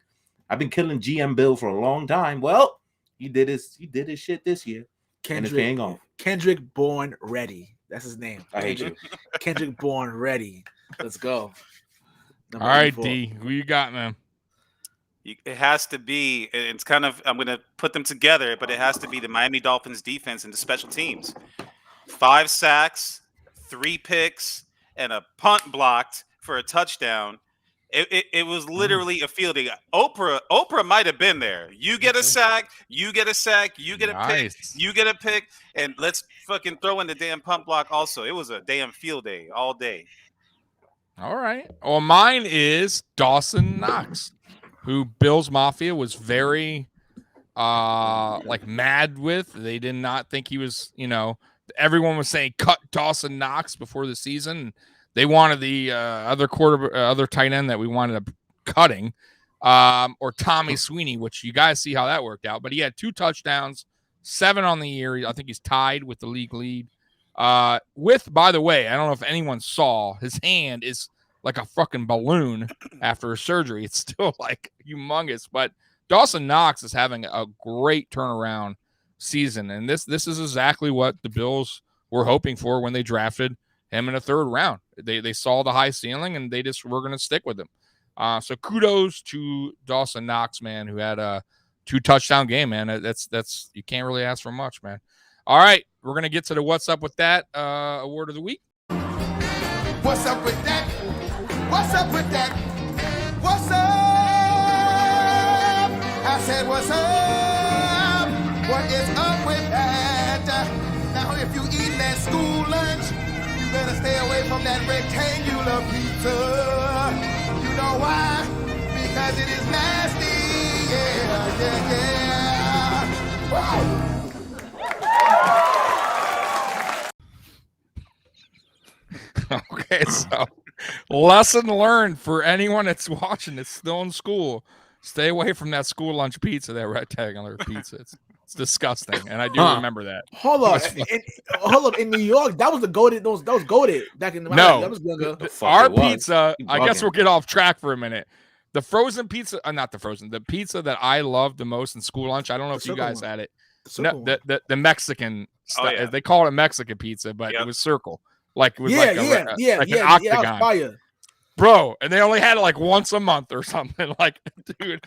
I've been killing GM Bill for a long time. Well, he did his shit this year, and it's paying off. Kendrick Bourne ready. That's his name. I hate you. Kendrick Bourne ready. Let's go. All right, D, who you got, man? It has to be. It's kind of. I'm going to put them together, but it has to be the Miami Dolphins defense and the special teams. 5 sacks, 3 picks, and a punt blocked for a touchdown. It was literally a fielding. Oprah might have been there. You get a sack, you get a sack, you get a pick, you get a pick, and let's fucking throw in the damn punt block also. It was a damn field day all day. All right. Well, mine is Dawson Knox, who Bill's Mafia was very mad with. They did not think he was, everyone was saying cut Dawson Knox before the season. They wanted the other tight end that we wanted cutting, or Tommy Sweeney, which you guys see how that worked out. But he had 2 touchdowns, 7 on the year. I think he's tied with the league lead. By the way, I don't know if anyone saw, his hand is like a fucking balloon after surgery. It's still like humongous, but Dawson Knox is having a great turnaround season. And this is exactly what the Bills were hoping for when they drafted him in the 3rd round. They saw the high ceiling and they just were going to stick with him. So kudos to Dawson Knox, man, who had a 2 touchdown game, man. That's you can't really ask for much, man. All right, we're going to get to the What's Up With That award of the week. What's up with that? What's up with that? What's up? I said, what's up? What is up with that? Now, if you eat that school lunch, you better stay away from that rectangular pizza. You know why? Because it is nasty. Yeah. Wow. Okay, so lesson learned for anyone that's watching that's still in school: stay away from that school lunch pizza, that rectangular pizza. It's disgusting, and I do remember that. Hold on, in New York, that was the goated. That was goated back in the that was our pizza. I guess we'll get off track for a minute. The frozen pizza, not the frozen. The pizza that I love the most in school lunch. I don't know if you guys had it. No, the Mexican stuff. They call it a Mexican pizza, but it was circle. Like it was like an octagon. Fire. Bro, and they only had it like once a month or something. Like, dude,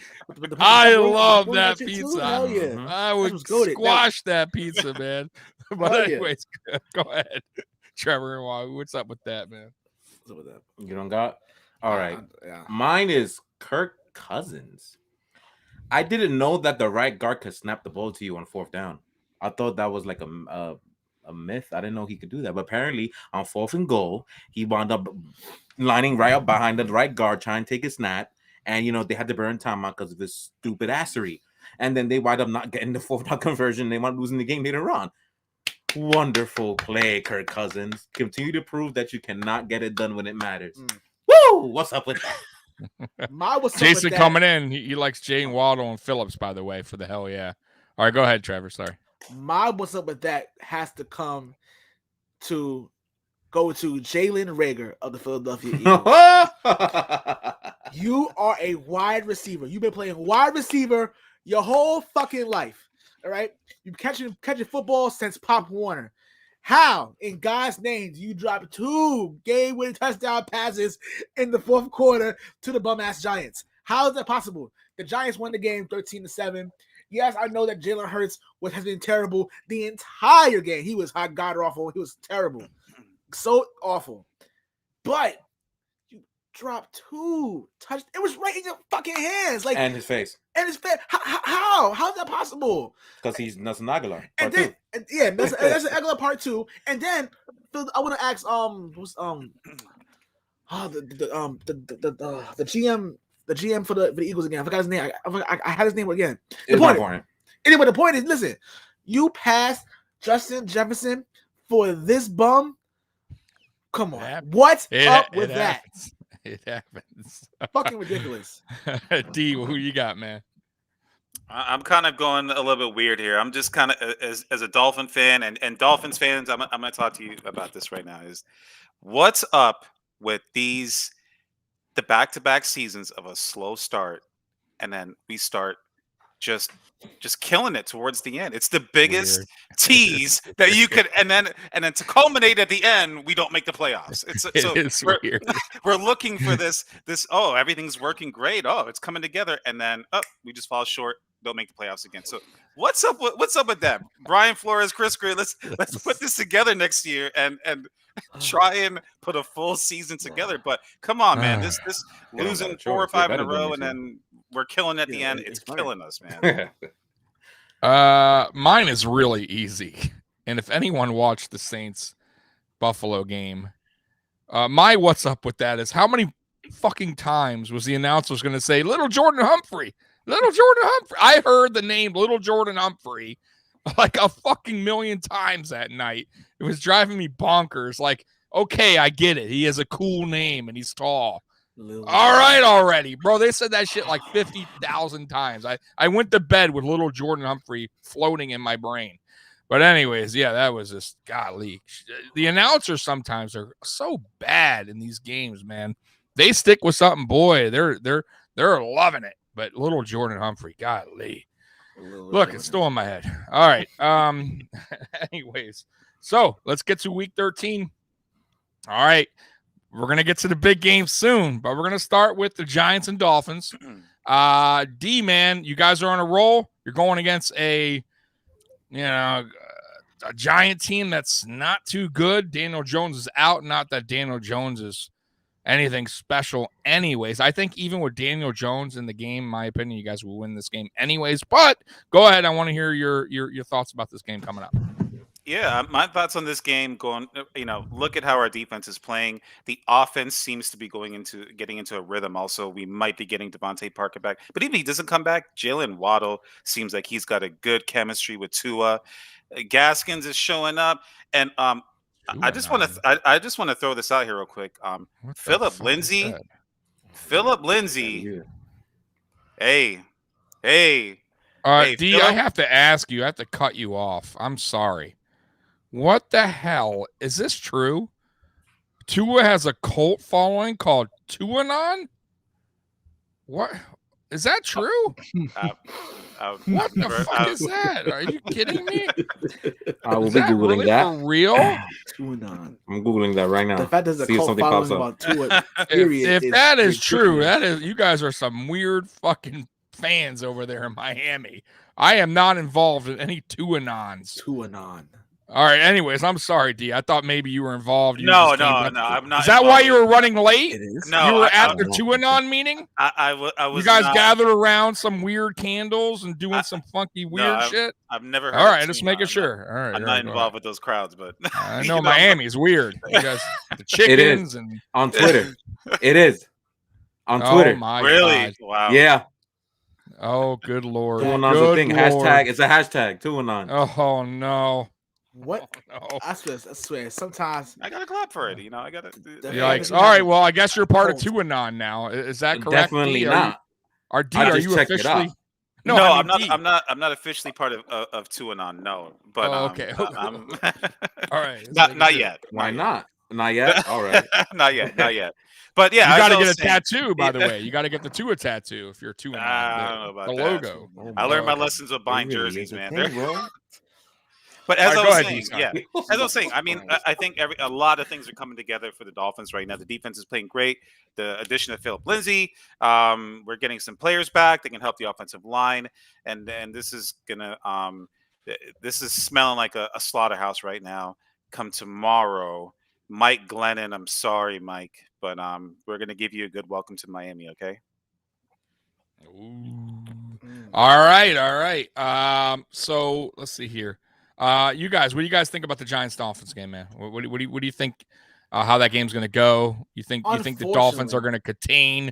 I love that pizza. Hell yeah. I would squash that pizza, man. But anyways, go ahead, Trevor. What's up with that, man? What's up with that? You don't got? All right. Mine is Kirk Cousins. I didn't know that the right guard could snap the ball to you on 4th down. I thought that was like a a myth. I didn't know he could do that. But apparently, on 4th and goal, he wound up lining right up behind the right guard, trying to take a snap. And, they had to burn timeout because of his stupid assery. And then they wind up not getting the 4th down conversion. They wound up losing the game later on. Wonderful play, Kirk Cousins. Continue to prove that you cannot get it done when it matters. Woo! What's up with that? Jason coming in. He likes Jane Waddle and Phillips, by the way, for the hell yeah. All right, go ahead, Trevor. Sorry. My what's up with that has to go to Jalen Reagor of the Philadelphia Eagles. You are a wide receiver. You've been playing wide receiver your whole fucking life. All right? You've catching football since Pop Warner. How, in God's name, do you drop 2 game-winning touchdown passes in the 4th quarter to the bum-ass Giants? How is that possible? The Giants won the game 13-7. Yes, I know that Jalen Hurts has been terrible the entire game. He was god-awful. He was terrible. So awful. But you dropped 2 touchdowns. It was right in your fucking hands. And his face. How? How's that possible? Because he's Nelson Aguilar. That's Aguilar part 2. And then I want to ask the GM for the Eagles again. I forgot his name. I had his name again. Anyway, the point is, listen, you passed Justin Jefferson for this bum. Come on, what's up with that? It happens. Fucking ridiculous. D, who you got, man? I'm kind of going a little bit weird here. I'm just kind of as a Dolphin fan and Dolphins fans. I'm going to talk to you about this right now. Is what's up with the back-to-back seasons of a slow start, and then we start just killing it towards the end. It's the biggest tease that you could, and then to culminate at the end, we don't make the playoffs. We're looking for this. Oh, everything's working great. Oh, it's coming together, and then we just fall short. Don't make the playoffs again. So what's up with that? Brian Flores, Chris Gray. Let's put this together next year and try and put a full season together. But come on, man, this losing 4 or 5 in a row and then we're killing at the end. It's killing us, man. Mine is really easy. And if anyone watched the Saints Buffalo game, my what's up with that is how many fucking times was the announcer going to say Little Jordan Humphrey? I heard the name Little Jordan Humphrey like a fucking million times that night. It was driving me bonkers. Like, okay, I get it. He has a cool name and he's tall. All right already, bro. They said that shit like 50,000 times. I went to bed with Little Jordan Humphrey floating in my brain. But anyways, yeah, that was just golly. The announcers sometimes are so bad in these games, man. They stick with something, boy. They're loving it. But Little Jordan Humphrey, golly. Look, it's still in my head. All right. Anyways, so let's get to week 13. All right. We're going to get to the big game soon, but we're going to start with the Giants and Dolphins. D, man, you guys are on a roll. You're going against a Giant team that's not too good. Daniel Jones is out. Not that Daniel Jones is anything special anyways. I think even with Daniel Jones in the game, in my opinion, you guys will win this game anyways. But go ahead. I want to hear your thoughts about this game coming up. Yeah, my thoughts on this game look at how our defense is playing. The offense seems to be getting into a rhythm also. We might be getting Devontae Parker back. But even if he doesn't come back, Jalen Waddle seems like he's got a good chemistry with Tua. Gaskins is showing up. And I just want to throw this out here real quick. Philip Lindsay. Hey. D, I have to ask you. I have to cut you off. I'm sorry. What the hell? Is this true? Tua has a cult following called Tuanon? What? Is that true? What the fuck is that? Are you kidding me? I will be Googling really that. For real? Tuanon. I'm Googling that right now. The fact there's a cult following about Tua, if that is true, you guys are some weird fucking fans over there in Miami. I am not involved in any Tuanons. Tuanon. All right. Anyways, I'm sorry, D. I thought maybe you were involved. You No, just came no, back. no. I'm not. Is that why involved. you were running late? It is. No, You were I at the QAnon meeting? I was. You guys not, gathered around some weird candles and doing some funky weird shit? I've never heard. All right, of just QAnon. making sure. All right. I'm not involved with those crowds, but I you know Miami's weird. You guys, the chickens and on Twitter. It is on oh Twitter. my really? God. Wow. Yeah. Oh, good Lord. QAnon's a thing. Hashtag. It's a hashtag. QAnon. Oh no. What? Oh, no. I swear. Sometimes I gotta clap for it. You know, I gotta. Yikes. All right. Well, I guess you're part of QAnon now. Is that correct? Definitely D? not. Are D? I Are just you checked it officially? out. No, I I'm mean, not. D. I'm not officially part of QAnon. No, but okay. I'm All right. not yet. Why not? Not yet. All right. Not yet. But yeah, You got to as I get a was saying- tattoo, by the way. You got to get the Tua tattoo if you're Tua. I don't know about the that. logo. I learned my okay. lessons of buying It really jerseys, is a man. thing, bro. But as All I right, was go ahead, saying, D, yeah, as I was saying, I mean, I think a lot of things are coming together for the Dolphins right now. The defense is playing great. The addition of Philip Lindsay, we're getting some players back that can help the offensive line, and this is gonna, this is smelling like a slaughterhouse right now. Come tomorrow, Mike Glennon. I'm sorry, Mike, but we're gonna give you a good welcome to Miami. Okay. Ooh. All right. So let's see here. You guys, what do you guys think about the Giants Dolphins game, man? What do you think? How that game's going to go? You think the Dolphins are going to contain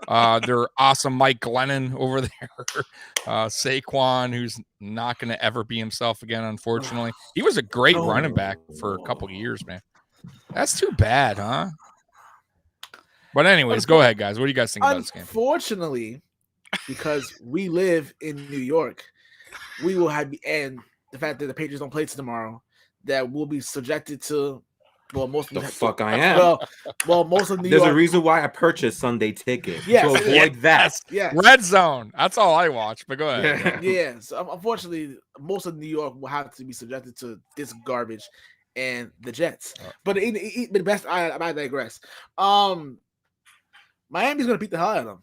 their awesome Mike Glennon over there, Saquon, who's not going to ever be himself again? Unfortunately, he was a great running back for a couple of years, man. That's too bad, huh? But anyways, go ahead, guys. What do you guys think about this game? Unfortunately, because we live in New York, we will have, and the fact that the Patriots don't play tomorrow, that we'll be subjected to, well, most of The fuck I am. Well, most of New There's York. a reason why I purchased Sunday ticket Yes, to avoid that. Yeah, Red Zone. That's all I watch. But go ahead. yeah. So unfortunately, most of New York will have to be subjected to this garbage and the Jets. But the best, I digress. Miami's gonna beat the hell out of them.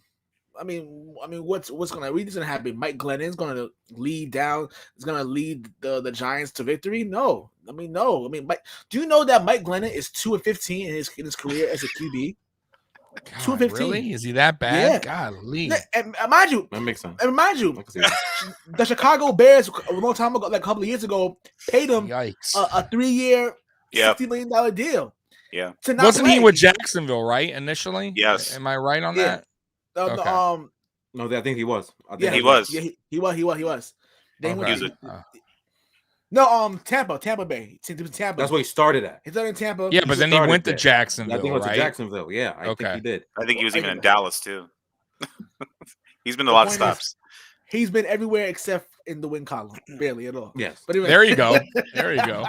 I mean, what's gonna happen? Mike Glennon's gonna lead down. Is gonna lead the Giants to victory? No. I mean, Mike. Do you know that Mike Glennon is 2-15 in his career as a QB? 2-15. Really? Is he that bad? Yeah. Golly. And mind you, That makes sense. and mind you, I can see that. the Chicago Bears a long time ago, like a couple of years ago, paid him Yikes. a 3-year, Yeah. $60 million deal. Yeah. To not Wasn't he play. with Jacksonville, right? Initially? Yes. Am I right on Yeah. that? Okay. No, I think he was. I think Yeah, he was. Yeah, he was. Then he Okay. went to- Tampa Bay. Tampa. That's what he started at. He started in Tampa. Yeah, but then he started went to there. Jacksonville, I think he went right? to Jacksonville. Yeah, I Okay. think he did. I think he was even in Okay. Dallas too. He's been to a The lot of point stops. He's been everywhere except in the win column, barely at all. Yes. But anyway, There you go. There you go.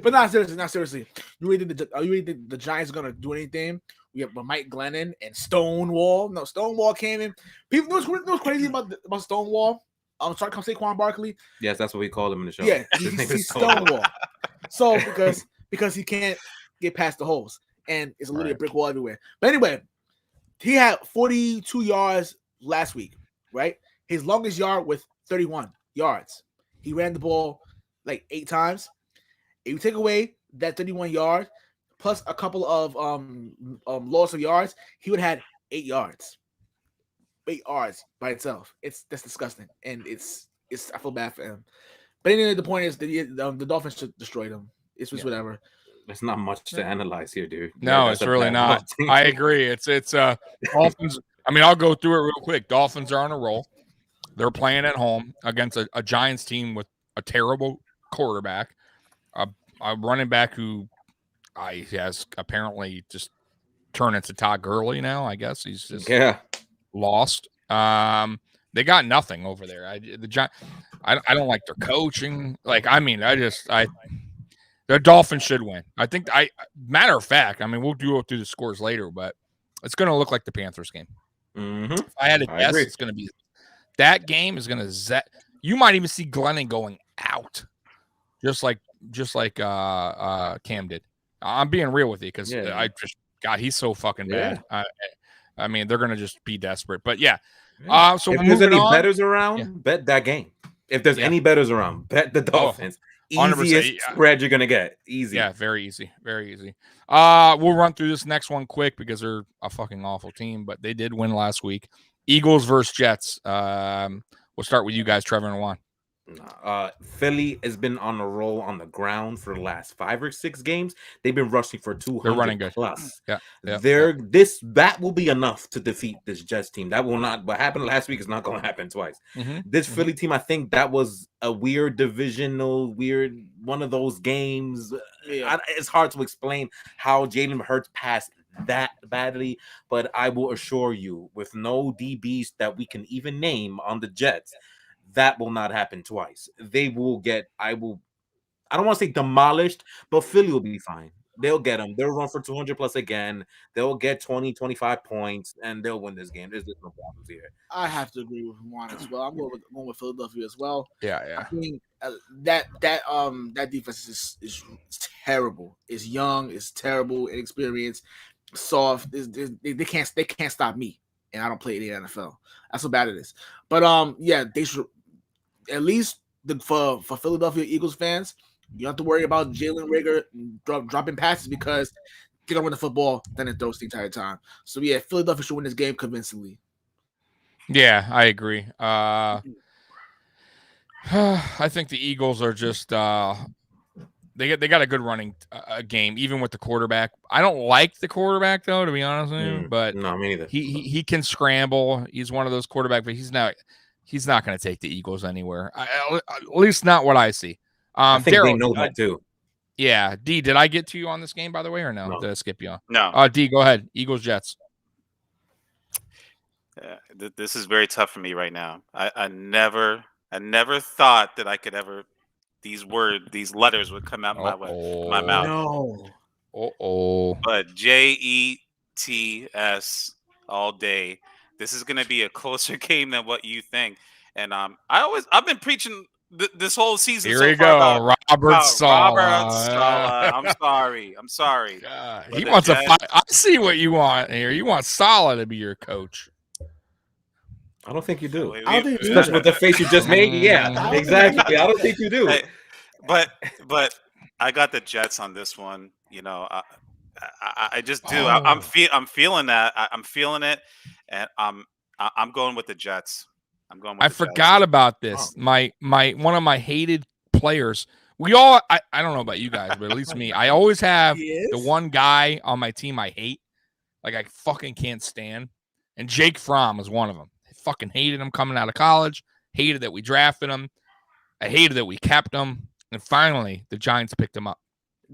But not seriously. You really think the Giants are gonna do anything? We have Mike Glennon and Stonewall. No, Stonewall came in. People know what's crazy about Stonewall. Sorry, come Saquon Barkley. Yes, that's what we call him in the show. Yeah, His name is he's Stonewall. So because he can't get past the holes and it's a little brick wall everywhere. But anyway, he had 42 yards last week, right? His longest yard with 31 yards. He ran the ball like 8 times. If you take away that 31 yards plus a couple of loss of yards, he would have had 8 yards. 8 yards by itself. That's disgusting, and it's I feel bad for him. But anyway, the point is that the Dolphins should destroy them. It's just whatever. There's not much to analyze here, dude. No, That's it's a really bad not. team. I agree. It's Dolphins. I mean, I'll go through it real quick. Dolphins are on a roll. They're playing at home against a Giants team with a terrible quarterback, a running back who has apparently just turned into Todd Gurley now. I guess he's just lost. They got nothing over there. I don't like their coaching. The Dolphins should win. I think matter of fact, I mean, we'll go through the scores later, but it's going to look like the Panthers game. Mm-hmm. If I had to guess, agree. it's going to be that game is going to you might even see Glennon going out, just like Cam did. I'm being real with you because he's so fucking bad. I mean, they're going to just be desperate. But yeah. So if there's any bettors around, bet that game. If there's any bettors around, bet the Dolphins. Easiest spread you're gonna get. Easy. Yeah, very easy. Very easy. We'll run through this next one quick because they're a fucking awful team, but they did win last week. Eagles versus Jets. We'll start with you guys, Trevor and Juan. Philly has been on a roll on the ground for the last 5 or 6 games. They've been rushing for 200 They're running good. plus. Yeah. That will be enough to defeat this Jets team. That will not. What happened last week is not going to happen twice. This Philly team, I think that was a weird one of those games. It's hard to explain how Jalen Hurts passed that badly, but I will assure you, with no DBs that we can even name on the Jets, that will not happen twice. They will get, I don't want to say demolished, but Philly will be fine. They'll get them. They'll run for 200 plus again. They'll get 20, 25 points, and they'll win this game. There's no problems here. I have to agree with Juan as well. I'm going with Philadelphia as well. Yeah. I mean, that defense is terrible. It's young. It's terrible. Inexperienced. Soft. They can't stop me, and I don't play in the NFL. That's how bad it is. But they should at least for Philadelphia Eagles fans, you don't have to worry about Jalen Reagor dropping passes because they don't win the football, then it throws the entire time. So yeah, Philadelphia should win this game convincingly. Yeah, I agree. I think the Eagles are just they got a good running game, even with the quarterback. I don't like the quarterback though, to be honest with you. But no, me neither. He can scramble. He's one of those quarterbacks, but he's not going to take the Eagles anywhere. At least not what I see. I think Darryl, they know that too. Yeah, D, did I get to you on this game by the way, or no? Did I skip you on? No. D, go ahead. Eagles Jets. This is very tough for me right now. I never thought that I could ever these letters would come out my mouth. No. But JETS all day. This is going to be a closer game than what you think. And I've been preaching this whole season. Here we go, Robert Saleh. I'm sorry. God, he wants a fight. I see what you want here. You want Saleh to be your coach. I don't think you do. Especially with the face you just made. Yeah, exactly. I don't think you do. But I got the Jets on this one. You know, I just do. I'm feeling that. I'm feeling it, and I'm going with the Jets. I forgot about this. My one of my hated players. I don't know about you guys, but at least me. I always have the one guy on my team I hate, like I fucking can't stand, and Jake Fromm is one of them. I fucking hated him coming out of college. Hated that we drafted him. I hated that we kept him, and finally the Giants picked him up.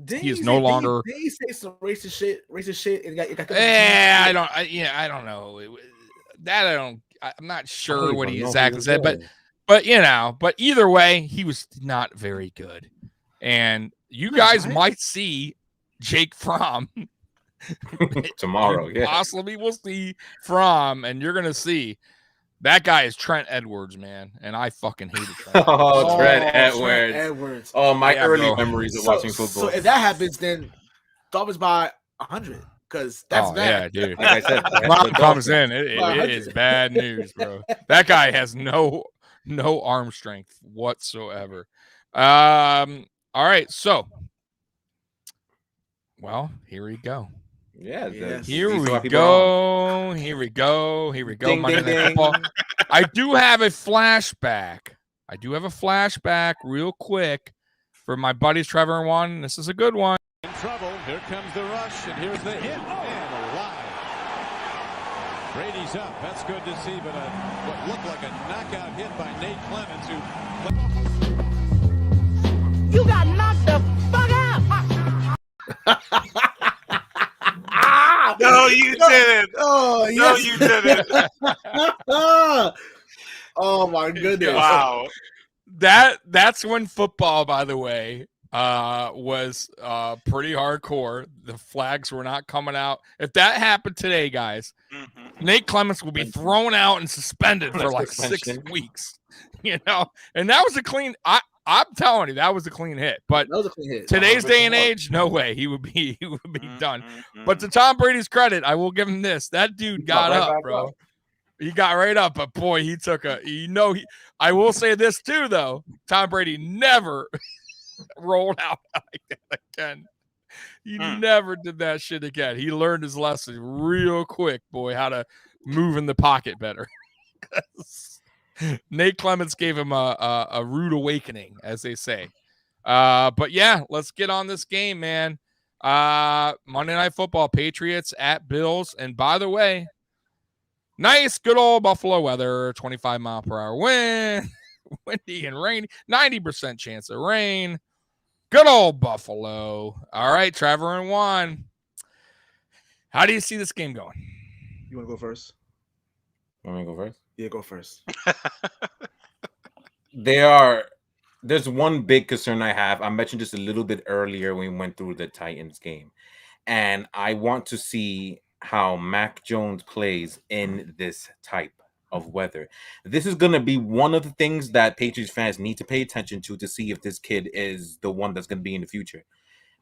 He is no longer. Did he say some racist shit? And got I don't know. I'm not sure what he exactly said, but either way, he was not very good. And you guys might see Jake Fromm tomorrow. Yeah, possibly we'll see Fromm, and you're gonna see that guy is Trent Edwards, man, and I fucking hated Trent. Trent Edwards. Oh, my early memories of watching football. So if that happens, then Dolphins by 100. Because that's bad. Yeah, dude. Like I said, Ron comes in. It is bad news, bro. That guy has no arm strength whatsoever. All right, so here we go. Yeah. Here we go. Ding, Monday ding, Night Football. I do have a flashback. Real quick for my buddies Trevor and Juan. This is a good one. In trouble. Here comes the rush, and here's the hit. And alive. Brady's up. That's good to see, but what looked like a knockout hit by Nate Clemens, who... You got knocked the fuck out! No, you didn't. Oh, no, you didn't. Oh my goodness! Wow. That's when football, by the way, was pretty hardcore. The flags were not coming out. If that happened today, guys, Nate Clemens will be thrown out and suspended for like 6 weeks. And that was a clean. I'm telling you, that was a clean hit. But that was a clean hit. Today's day and age, no way he would be done. But to Tom Brady's credit, I will give him this. That dude got up, bro. He got right up, but boy, he took I will say this too, though. Tom Brady never rolled out like that again. He never did that shit again. He learned his lesson real quick, boy, how to move in the pocket better. Nate Clements gave him a rude awakening, as they say. But yeah, let's get on this game, man. Monday Night Football, Patriots at Bills. And by the way, nice, good old Buffalo weather, 25 mile per hour wind, windy and rainy, 90% chance of rain. Good old Buffalo. All right, Trevor and Juan. How do you see this game going? You want to go first? Want me to go first? Yeah, go first. There's one big concern I have. I mentioned this a little bit earlier when we went through the Titans game. And I want to see how Mac Jones plays in this type of weather. This is going to be one of the things that Patriots fans need to pay attention to see if this kid is the one that's going to be in the future.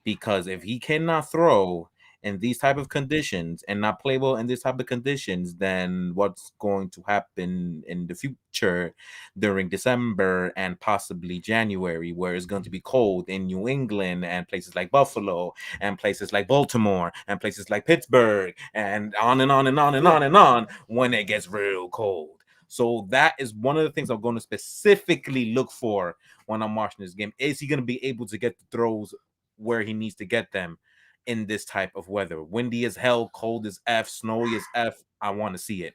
Because if he cannot throw in these type of conditions and not play well in this type of conditions, then what's going to happen in the future during December and possibly January, where it's going to be cold in New England and places like Buffalo and places like Baltimore and places like Pittsburgh and on and on and on and on and on when it gets real cold. So that is one of the things I'm going to specifically look for when I'm watching this game. Is he going to be able to get the throws where he needs to get them in this type of weather? Windy as hell, cold as F, snowy as F. I want to see it.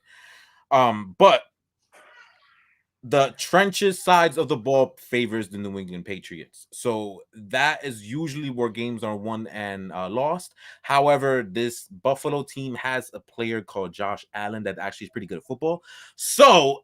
But the trenches sides of the ball favors the New England Patriots. So that is usually where games are won and lost. However, this Buffalo team has a player called Josh Allen that actually is pretty good at football. So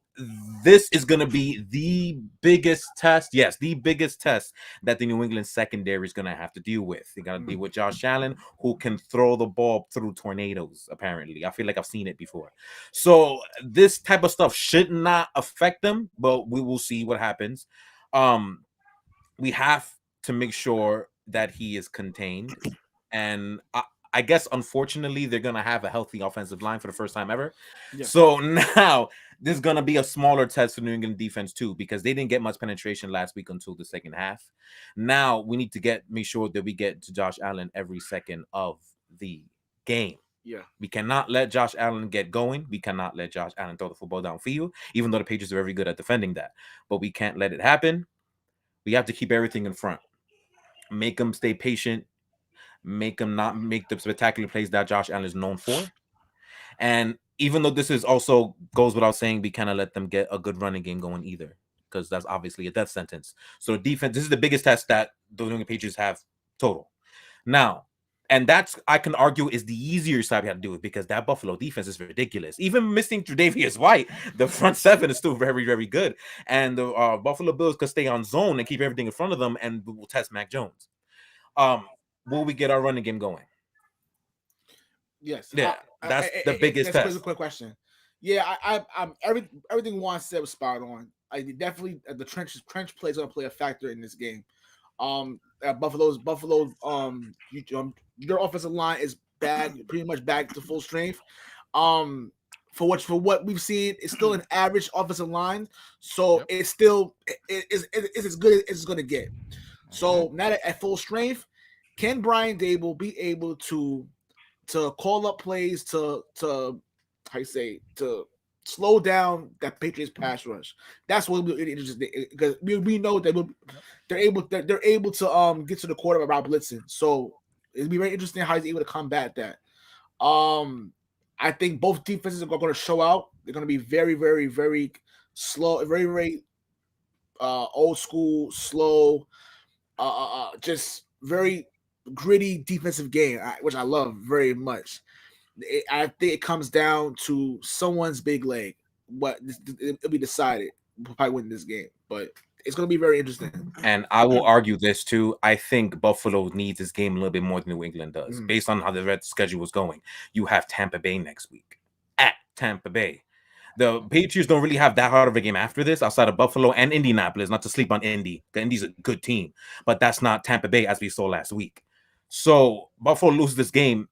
this is going to be the biggest test. Yes, the biggest test that the New England secondary is going to have to deal with. They got to deal with Josh Allen, who can throw the ball through tornadoes, apparently. I feel like I've seen it before. So this type of stuff should not affect them, but we will see what happens. We have to make sure that he is contained. And I guess, unfortunately, they're going to have a healthy offensive line for the first time ever. Yeah. So now this is going to be a smaller test for New England defense, too, because they didn't get much penetration last week until the second half. Now we need to make sure that we get to Josh Allen every second of the game. Yeah. We cannot let Josh Allen get going. We cannot let Josh Allen throw the football downfield, even though the Patriots are very good at defending that. But we can't let it happen. We have to keep everything in front. Make them stay patient. Make them not make the spectacular plays that Josh Allen is known for. And even though this is also goes without saying, we cannot let them get a good running game going either, because that's obviously a death sentence. So defense, this is the biggest test that the New England Patriots have total. Now, and that's, I can argue, is the easier side we have to do it, because that Buffalo defense is ridiculous. Even missing Tre'Davious White, the front seven is still very, very good. And the Buffalo Bills could stay on zone and keep everything in front of them, and we will test Mac Jones. Will we get our running game going? Yes. Yeah, that's the biggest test. That's a quick question. Yeah, I'm everything Juan said was spot on. I definitely the trench play is going to play a factor in this game. Buffalo, your offensive line is bad, pretty much back to full strength. For what we've seen, it's still an average offensive line, so it's still it's as good as it's going to get. So now at full strength, can Brian Dable be able to call up plays to slow down that Patriots pass rush? That's what we're interested in, because we know that they're able to get to the quarter without blitzing. So it'll be very interesting how he's able to combat that. I think both defenses are going to show out. They're going to be very, very, very slow, very, very old school, slow, just very gritty defensive game, which I love very much. I think it comes down to someone's big leg. It'll be decided who probably win this game, but it's going to be very interesting. And I will argue this too. I think Buffalo needs this game a little bit more than New England does, based on how the Red schedule was going. You have Tampa Bay next week at Tampa Bay. The Patriots don't really have that hard of a game after this, outside of Buffalo and Indianapolis. Not to sleep on Indy. Indy's a good team, but that's not Tampa Bay as we saw last week. So Buffalo loses this game,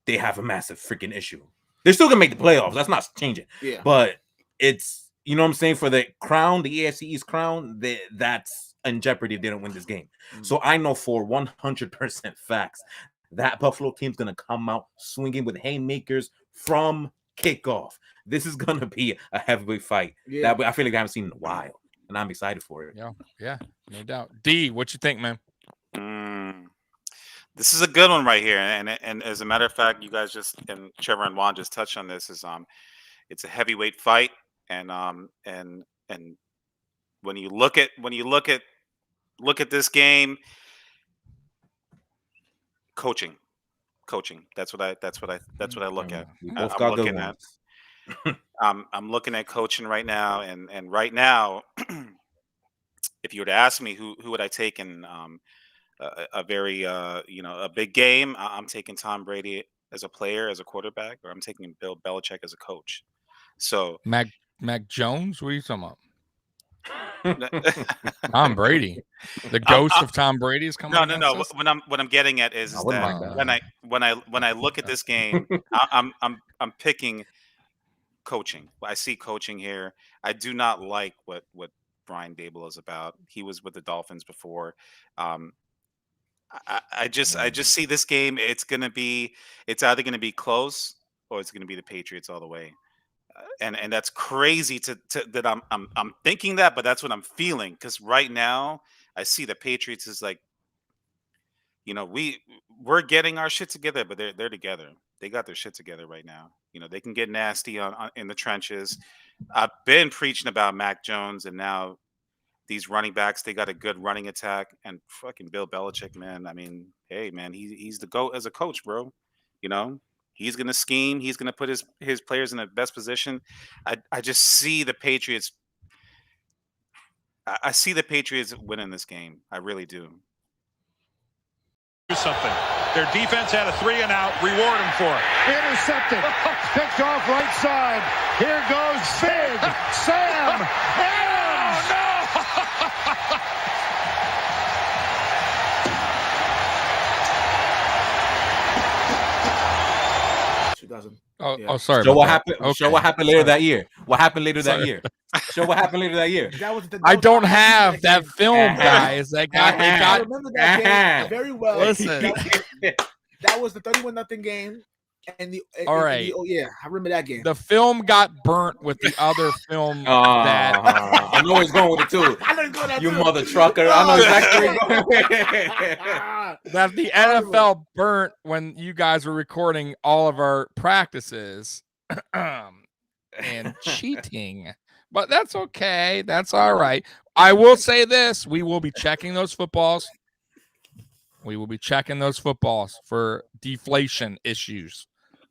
they have a massive freaking issue. They're still gonna make the playoffs. That's not changing. Yeah. But it's, you know what I'm saying, for the crown, the AFC East crown, that's in jeopardy if they don't win this game. So I know for 100% facts that Buffalo team's going to come out swinging with haymakers from kickoff. This is going to be a heavyweight fight that I feel like I haven't seen in a while, and I'm excited for it. Yeah, no doubt. D, what you think, man? This is a good one right here, and as a matter of fact, you guys and Trevor and Juan just touched on this. It's a heavyweight fight, and when you look at this game, coaching. That's what I look at. I'm looking at coaching right now, and right now, if you were to ask me who would I take in a very a big game, I'm taking Tom Brady as a player, as a quarterback, or I'm taking Bill Belichick as a coach. So Mac Jones, what are you talking about? Tom Brady, the ghost of Tom Brady is coming. No. What I'm getting at is that when I look at this game, I'm picking coaching. I see coaching here. I do not like what Brian Daboll is about. He was with the Dolphins before. I just see this game. It's either gonna be close or it's gonna be the Patriots all the way. And that's crazy that I'm thinking that, but that's what I'm feeling, because right now I see the Patriots as like, we're getting our shit together, but they're together. They got their shit together right now. They can get nasty in the trenches. I've been preaching about Mac Jones, and now these running backs, they got a good running attack, and fucking Bill Belichick, man. I mean, hey man, he's the GOAT as a coach, bro. He's going to scheme. He's going to put his players in the best position. I just see the Patriots. I see the Patriots winning this game. I really do. Do something. Their defense had a 3-and-out. Reward them for it. Intercepted. Picked off right side. Here goes Big Sam Adams. Oh, no! Sorry. So what happened? Okay. Show what happened later that year. What happened later that year? Show what happened later that year. I don't have that film, guys. They got. I remember that game very well. Listen, that was the 31-0 game. All right. I remember that game. The film got burnt with the other film. I know he's going with it too. You mother trucker. I know exactly where you're going. That the NFL burnt when you guys were recording all of our practices and cheating. But that's okay. That's all right. I will say this. We will be checking those footballs. We will be checking those footballs for deflation issues.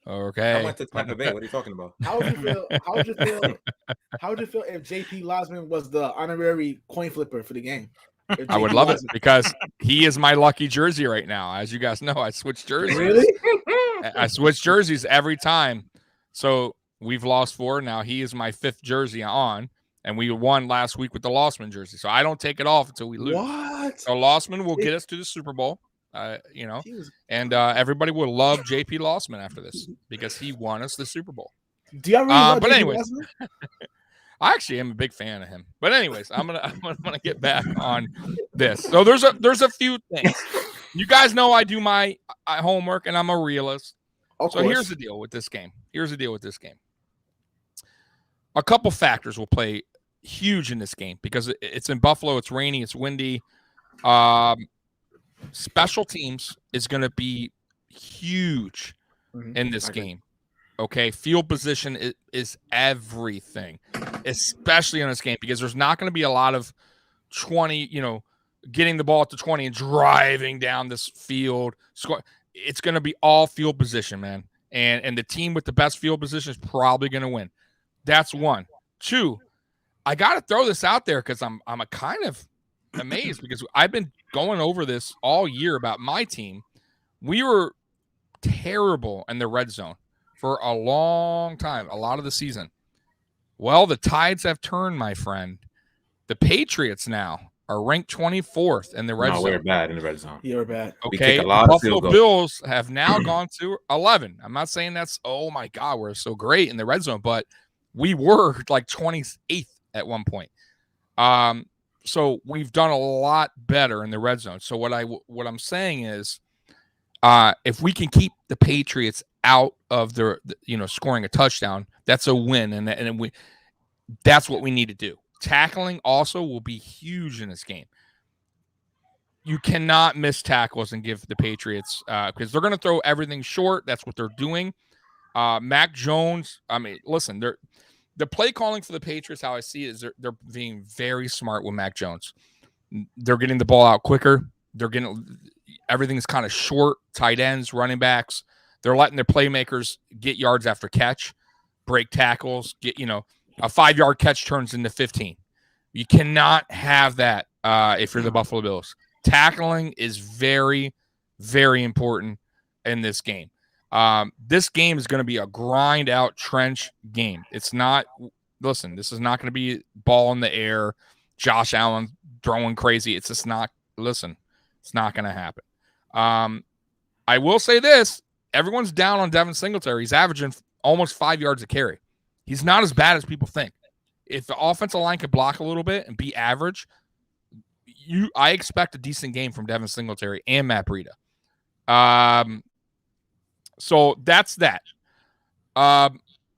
Okay. I went to Tampa Bay. What are you talking about? How would you feel if JP Losman was the honorary coin flipper for the game? I would love it, because he is my lucky jersey right now. As you guys know, I switch jerseys. Really? I switch jerseys every time. So we've lost 4. Now he is my 5th jersey on, and we won last week with the Losman jersey. So I don't take it off until we lose. What? So Losman will get us to the Super Bowl. And everybody will love JP Losman after this, because he won us the Super Bowl. Do you really love but JP anyways, Losman? I actually am a big fan of him. But anyways, I'm gonna get back on this. So there's a few things. You guys know I do my homework, and I'm a realist. So here's the deal with this game. A couple factors will play huge in this game, because it's in Buffalo. It's rainy. It's windy. Special teams is going to be huge in this game. Okay, field position is everything, especially in this game, because there's not going to be a lot of 20, getting the ball at the 20 and driving down this field. It's going to be all field position, man. And the team with the best field position is probably going to win. That's one. 2, I got to throw this out there, because I'm a kind of amazed, because I've been going over this all year about my team. We were terrible in the red zone for a long time, a lot of the season. Well, the tides have turned, my friend. The Patriots now are ranked 24th in the red zone. We're bad in the red zone. You're bad. Okay, the Buffalo Bills have now gone to 11. I'm not saying that's, oh my God, we're so great in the red zone, but we were like 28th at one point. So we've done a lot better in the red zone. So what I'm saying is, if we can keep the Patriots out of the scoring a touchdown, that's a win, and that's what we need to do. Tackling also will be huge in this game. You cannot miss tackles and give the Patriots because they're going to throw everything short. That's what they're doing. Mac Jones. I mean, listen, the play calling for the Patriots, how I see it, is they're being very smart with Mac Jones. They're getting the ball out quicker. They're getting everything's kind of short. Tight ends, running backs. They're letting their playmakers get yards after catch, break tackles. Get a 5-yard catch turns into 15. You cannot have that if you're the Buffalo Bills. Tackling is very, very important in this game. This game is going to be a grind out trench game. It's not, listen, this is not going to be ball in the air, Josh Allen throwing crazy. It's just not, listen, it's not going to happen. I will say this, everyone's down on Devin Singletary. He's averaging almost 5 yards a carry. He's not as bad as people think. If the offensive line could block a little bit and be average, I expect a decent game from Devin Singletary and Matt Breida. So that's that.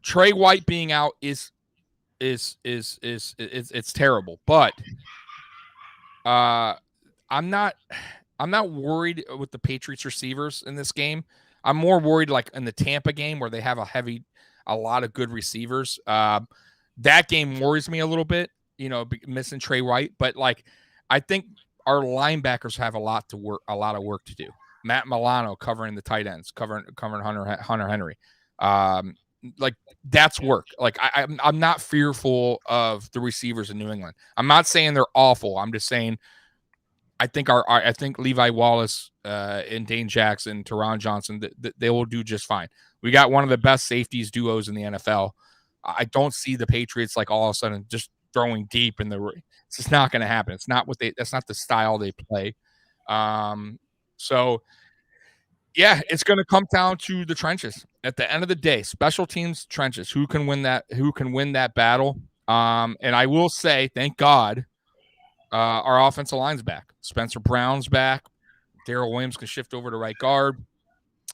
Trey White being out is terrible, but I'm not worried with the Patriots receivers in this game. I'm more worried like in the Tampa game where they have a lot of good receivers. That game worries me a little bit, missing Trey White, but like I think our linebackers have a lot of work to do. Matt Milano covering the tight ends, covering Hunter Henry. Like that's work. Like I'm not fearful of the receivers in New England. I'm not saying they're awful. I'm just saying I think I think Levi Wallace and Dane Jackson, Teron Johnson, they will do just fine. We got one of the best safeties duos in the NFL. I don't see the Patriots like all of a sudden just throwing deep in the. It's just not going to happen. It's not that's not the style they play. So, yeah, it's going to come down to the trenches. At the end of the day, special teams trenches. Who can win that? Who can win that battle? And I will say, thank God, our offensive line's back. Spencer Brown's back. Darrell Williams can shift over to right guard.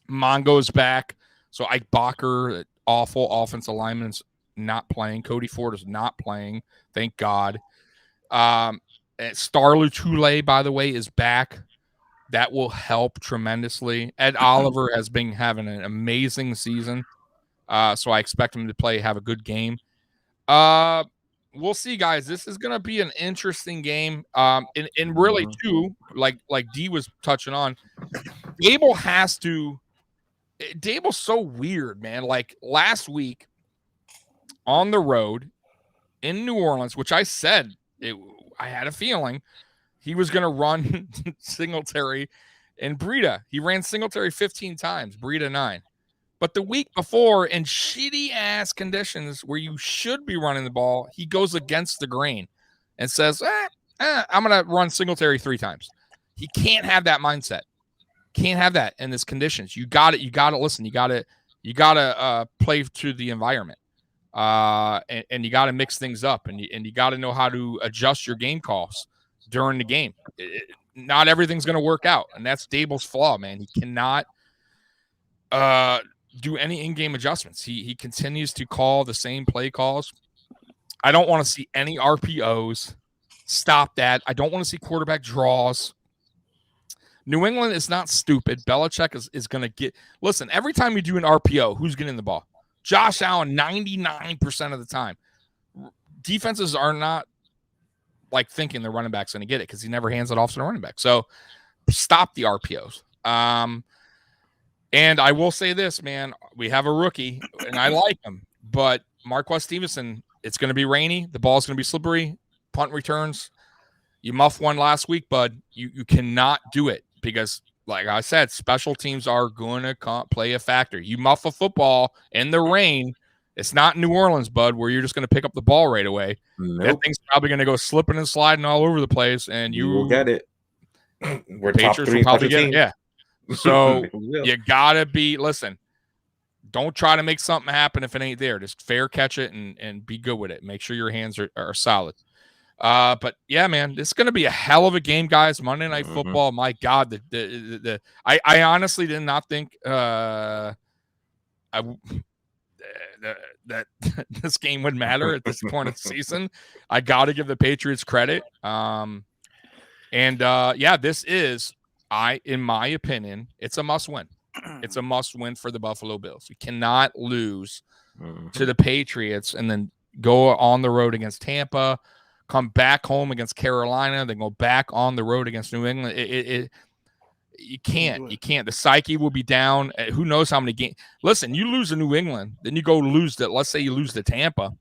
Mongo's back. So Ike Bacher, awful offensive lineman's not playing. Cody Ford is not playing. Thank God. Star Lutule, by the way, is back. That will help tremendously. Ed Oliver has been having an amazing season. So I expect him to have a good game. We'll see, guys. This is going to be an interesting game. And really, too, like D was touching on, Dable's so weird, man. Like last week on the road in New Orleans, which I said I had a feeling he was going to run Singletary and Breida. He ran Singletary 15 times, Breida 9. But the week before, in shitty-ass conditions where you should be running the ball, he goes against the grain and says, I'm going to run Singletary 3 times. He can't have that mindset. Can't have that in this conditions. You got to listen. You got to play to the environment. And you got to mix things up, and you got to know how to adjust your game calls during the game. Not everything's going to work out, and that's Dable's flaw, man. He cannot do any in-game adjustments. He continues to call the same play calls. I don't want to see any RPOs. Stop that. I don't want to see quarterback draws. New England is not stupid. Belichick is going to get – listen, every time you do an RPO, who's getting the ball? Josh Allen 99% of the time. Defenses are not like thinking the running back's going to get it because he never hands it off to the running back. So stop the RPOs. And I will say this, man, we have a rookie and I like him, but Marquez Stevenson, it's going to be rainy. The ball's going to be slippery. Punt returns. You muffed one last week, bud. You cannot do it because, like I said, special teams are going to play a factor. You muff a football in the rain. It's not New Orleans, bud, where you're just going to pick up the ball right away. Nope. That thing's probably going to go slipping and sliding all over the place, and you will get it. We're Patriots top 3 will probably get team. it. Yeah. So you got to listen, don't try to make something happen if it ain't there. Just fair catch it and be good with it. Make sure your hands are solid. But yeah, man, this is going to be a hell of a game, guys. Monday Night Football. My God, I honestly did not think that this game would matter at this point of the season. I got to give the Patriots credit. This is, in my opinion, it's a must win. It's a must win for the Buffalo Bills. You cannot lose to the Patriots and then go on the road against Tampa, come back home against Carolina, then go back on the road against New England. You can't. The psyche will be down. Who knows how many games? Listen, you lose to New England, then you go lose to, let's say you lose to Tampa.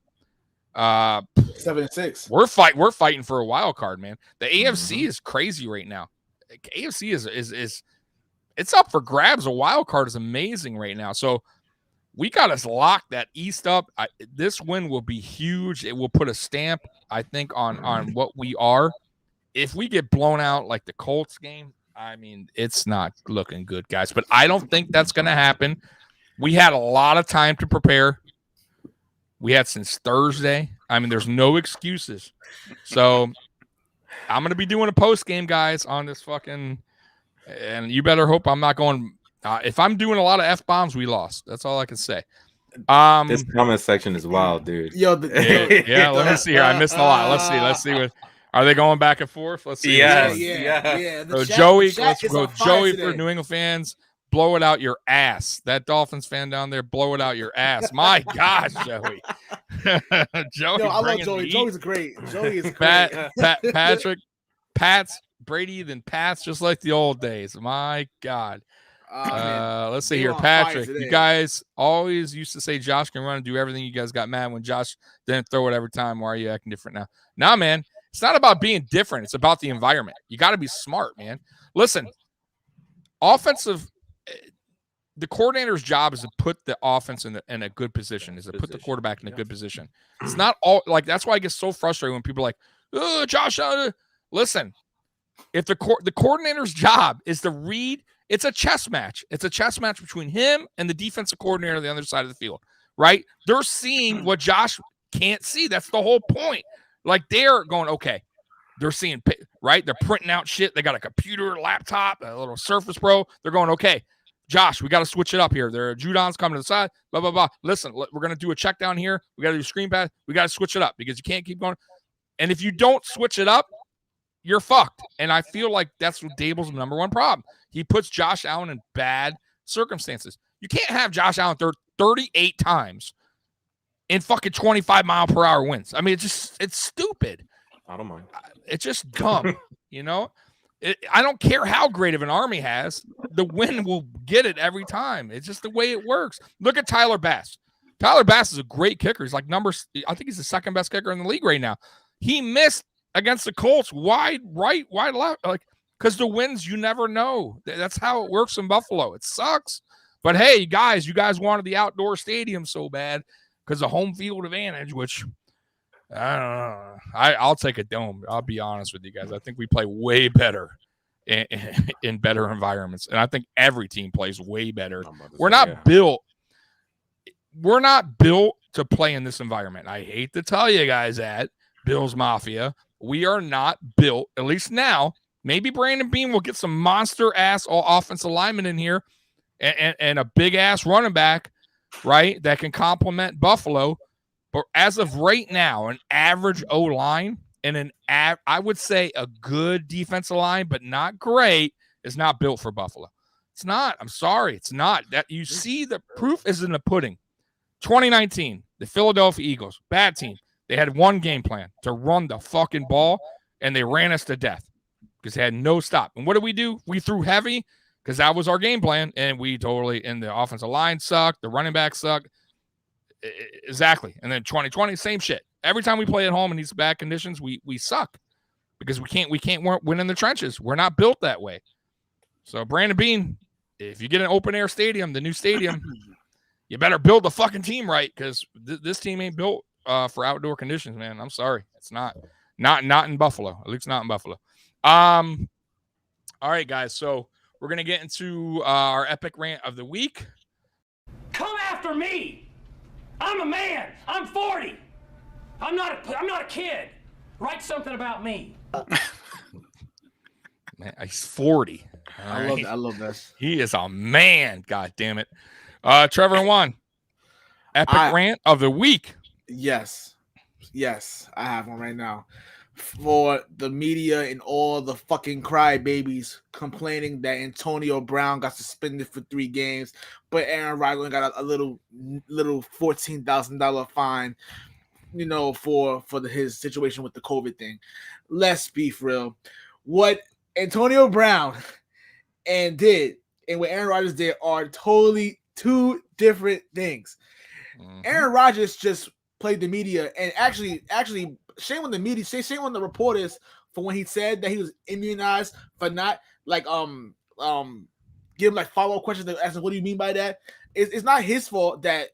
7-6. We're fighting for a wild card, man. The AFC is crazy right now. AFC is it's up for grabs. A wild card is amazing right now. So we got to lock that East up. This win will be huge. It will put a stamp, I think, on what we are. If we get blown out like the Colts game, I mean, it's not looking good, guys. But I don't think that's going to happen. We had a lot of time to prepare. We had since Thursday. I mean, there's no excuses. So I'm going to be doing a post game, guys, on this fucking. And you better hope I'm not going. If I'm doing a lot of F-bombs, we lost. That's all I can say. This comment section is wild, dude. Yo, yeah. Let me see here. I missed a lot. Let's see. Are they going back and forth? Let's see. Yeah. So Joey, let's go. Joey for New England fans. Blow it out your ass. That Dolphins fan down there, blow it out your ass. My gosh, Joey. Joey, I love Joey. Joey's great. Joey is great. Patrick, Pat's Brady, then Pat's just like the old days. My God. Let's see here. Patrick, you guys always used to say Josh can run and do everything. You guys got mad when Josh didn't throw it every time. Why are you acting different now? Nah, man. It's not about being different. It's about the environment. You got to be smart, man. Listen, the coordinator's job is to put the offense in a good position, is to put the quarterback in a good position. It's not all like, that's why I get so frustrated when people are like, oh, Josh, listen, if the coordinator's job is to read, it's a chess match. It's a chess match between him and the defensive coordinator on the other side of the field, right? They're seeing what Josh can't see. That's the whole point. Like, they're going, okay, they're seeing, right? They're printing out shit. They got a computer, laptop, a little Surface Pro. They're going, okay, Josh, we got to switch it up here. There are Judons coming to the side, blah, blah, blah. Listen, we're going to do a check down here. We got to do screen pass. We got to switch it up because you can't keep going. And if you don't switch it up, you're fucked. And I feel like that's what Dable's number one problem. He puts Josh Allen in bad circumstances. You can't have Josh Allen 38 times in fucking 25-mile-per-hour winds. I mean, it's stupid. I don't mind. It's just dumb, you know? I don't care how great of an arm he has. The wind will get it every time. It's just the way it works. Look at Tyler Bass. Tyler Bass is a great kicker. He's like I think he's the second best kicker in the league right now. He missed against the Colts wide right, wide left, like, because the winds, you never know. That's how it works in Buffalo. It sucks. But hey, guys, you guys wanted the outdoor stadium so bad because of home field advantage, which I don't know. I'll take a dome. I'll be honest with you guys. I think we play way better in better environments. And I think every team plays way better. We're not built to play in this environment. I hate to tell you guys that, Bills Mafia. We are not built, at least now. Maybe Brandon Beane will get some monster-ass offensive linemen in here and a big-ass running back, right, that can complement Buffalo. But as of right now, an average O-line and I would say a good defensive line, but not great, is not built for Buffalo. It's not. I'm sorry. It's not. That you see, the proof is in the pudding. 2019, the Philadelphia Eagles, bad team. They had one game plan to run the fucking ball, and they ran us to death because they had no stop. And what did we do? We threw heavy because that was our game plan, and and the offensive line sucked. The running back sucked. Exactly. And then 2020, same shit. Every time we play at home in these bad conditions, we suck because we can't win in the trenches. We're not built that way. So Brandon Beane, if you get an open air stadium, the new stadium, you better build the fucking team right because this team ain't built for outdoor conditions, man. I'm sorry. It's not in Buffalo. At least not in Buffalo. All right, guys. So we're going to get into our epic rant of the week. Come after me. I'm a man. I'm 40. I'm not a kid. Write something about me. Man, he's 40. I love this. He is a man. God damn it. Trevor and Juan. Epic rant of the week. Yes, I have one right now. For the media and all the fucking crybabies complaining that Antonio Brown got suspended for 3 games, but Aaron Rodgers got a little $14,000 fine, for his situation with the COVID thing. Let's be for real. What Antonio Brown did and what Aaron Rodgers did are totally 2 different things. Mm-hmm. Aaron Rodgers just played the media, and actually shame on the media, shame on the reporters for when he said that he was immunized for not give him like follow-up questions asking what do you mean by that. It's not his fault that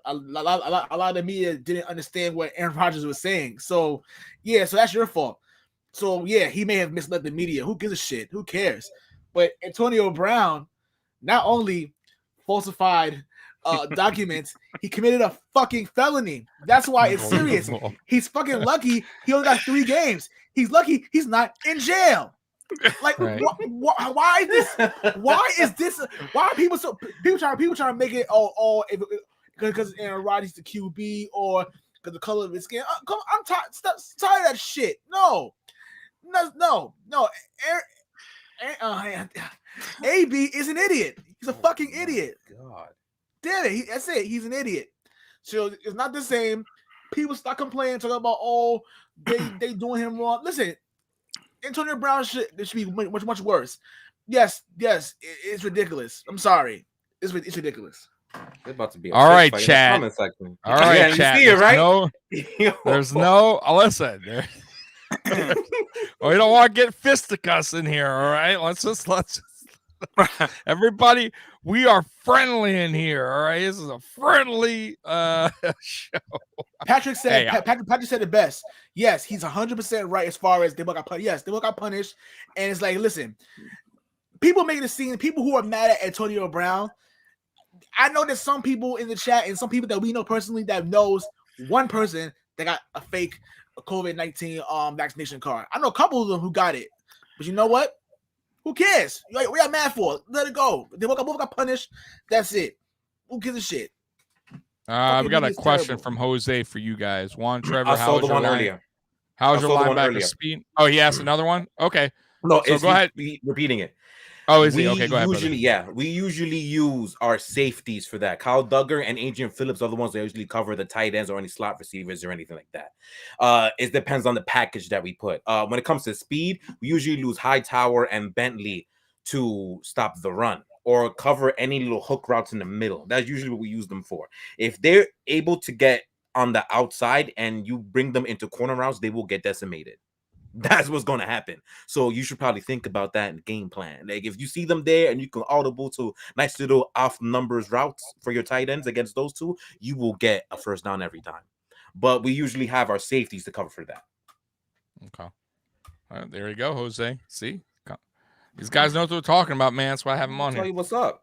a lot of the media didn't understand what Aaron Rodgers was saying. So that's your fault. So he may have misled the media. Who gives a shit? Who cares? But Antonio Brown not only falsified documents, he committed a fucking felony. That's why it's serious. He's fucking lucky he only got 3 games. He's lucky he's not in jail. Like, right. Why is this? Why are people trying to make it because Aaron Rodgers the QB or because the color of his skin? I'm tired of that shit. No. AB is an idiot. He's a fucking idiot. God. Damn it. That's it. He's an idiot. So it's not the same. People start complaining, talking about, they doing him wrong. Listen, Antonio Brown should be much worse. Yes, it's ridiculous. I'm sorry. It's ridiculous. It's about to be all right, Chad. All right, Chad. You see it, right? There's no. Listen. We don't want to get fisticuffs in here. All right, let's everybody. We are friendly in here. All right, this is a friendly show. Patrick said. Patrick said it best. Yes, he's 100% right as far as they both got punished. Yes, they both got punished, and it's like, listen, people making a scene. People who are mad at Antonio Brown. I know there's some people in the chat and some people that we know personally that knows one person that got a fake COVID-19 vaccination card. I know a couple of them who got it, but you know what? Who cares? We got mad for it. Let it go. They both got punished. That's it. Who gives a shit? We got a question from Jose for you guys. Juan, Trevor, I saw the one earlier. How's your linebacker speed? Oh, he asked another one? Okay. No, so go ahead. Repeating it. Oh, is he? Okay, go ahead. We usually use our safeties for that. Kyle Duggar and Adrian Phillips are the ones that usually cover the tight ends or any slot receivers or anything like that. It depends on the package that we put. When it comes to speed, we usually use Hightower and Bentley to stop the run or cover any little hook routes in the middle. That's usually what we use them for. If they're able to get on the outside and you bring them into corner routes, they will get decimated. That's what's going to happen. So you should probably think about that in game plan. Like if you see them there and you can audible to nice little off numbers routes for your tight ends against those two, you will get a first down every time. But we usually have our safeties to cover for that. Okay. All right, there you go, Jose. See? These guys know what they're talking about, man. That's why I have them on here. Tell you what's up.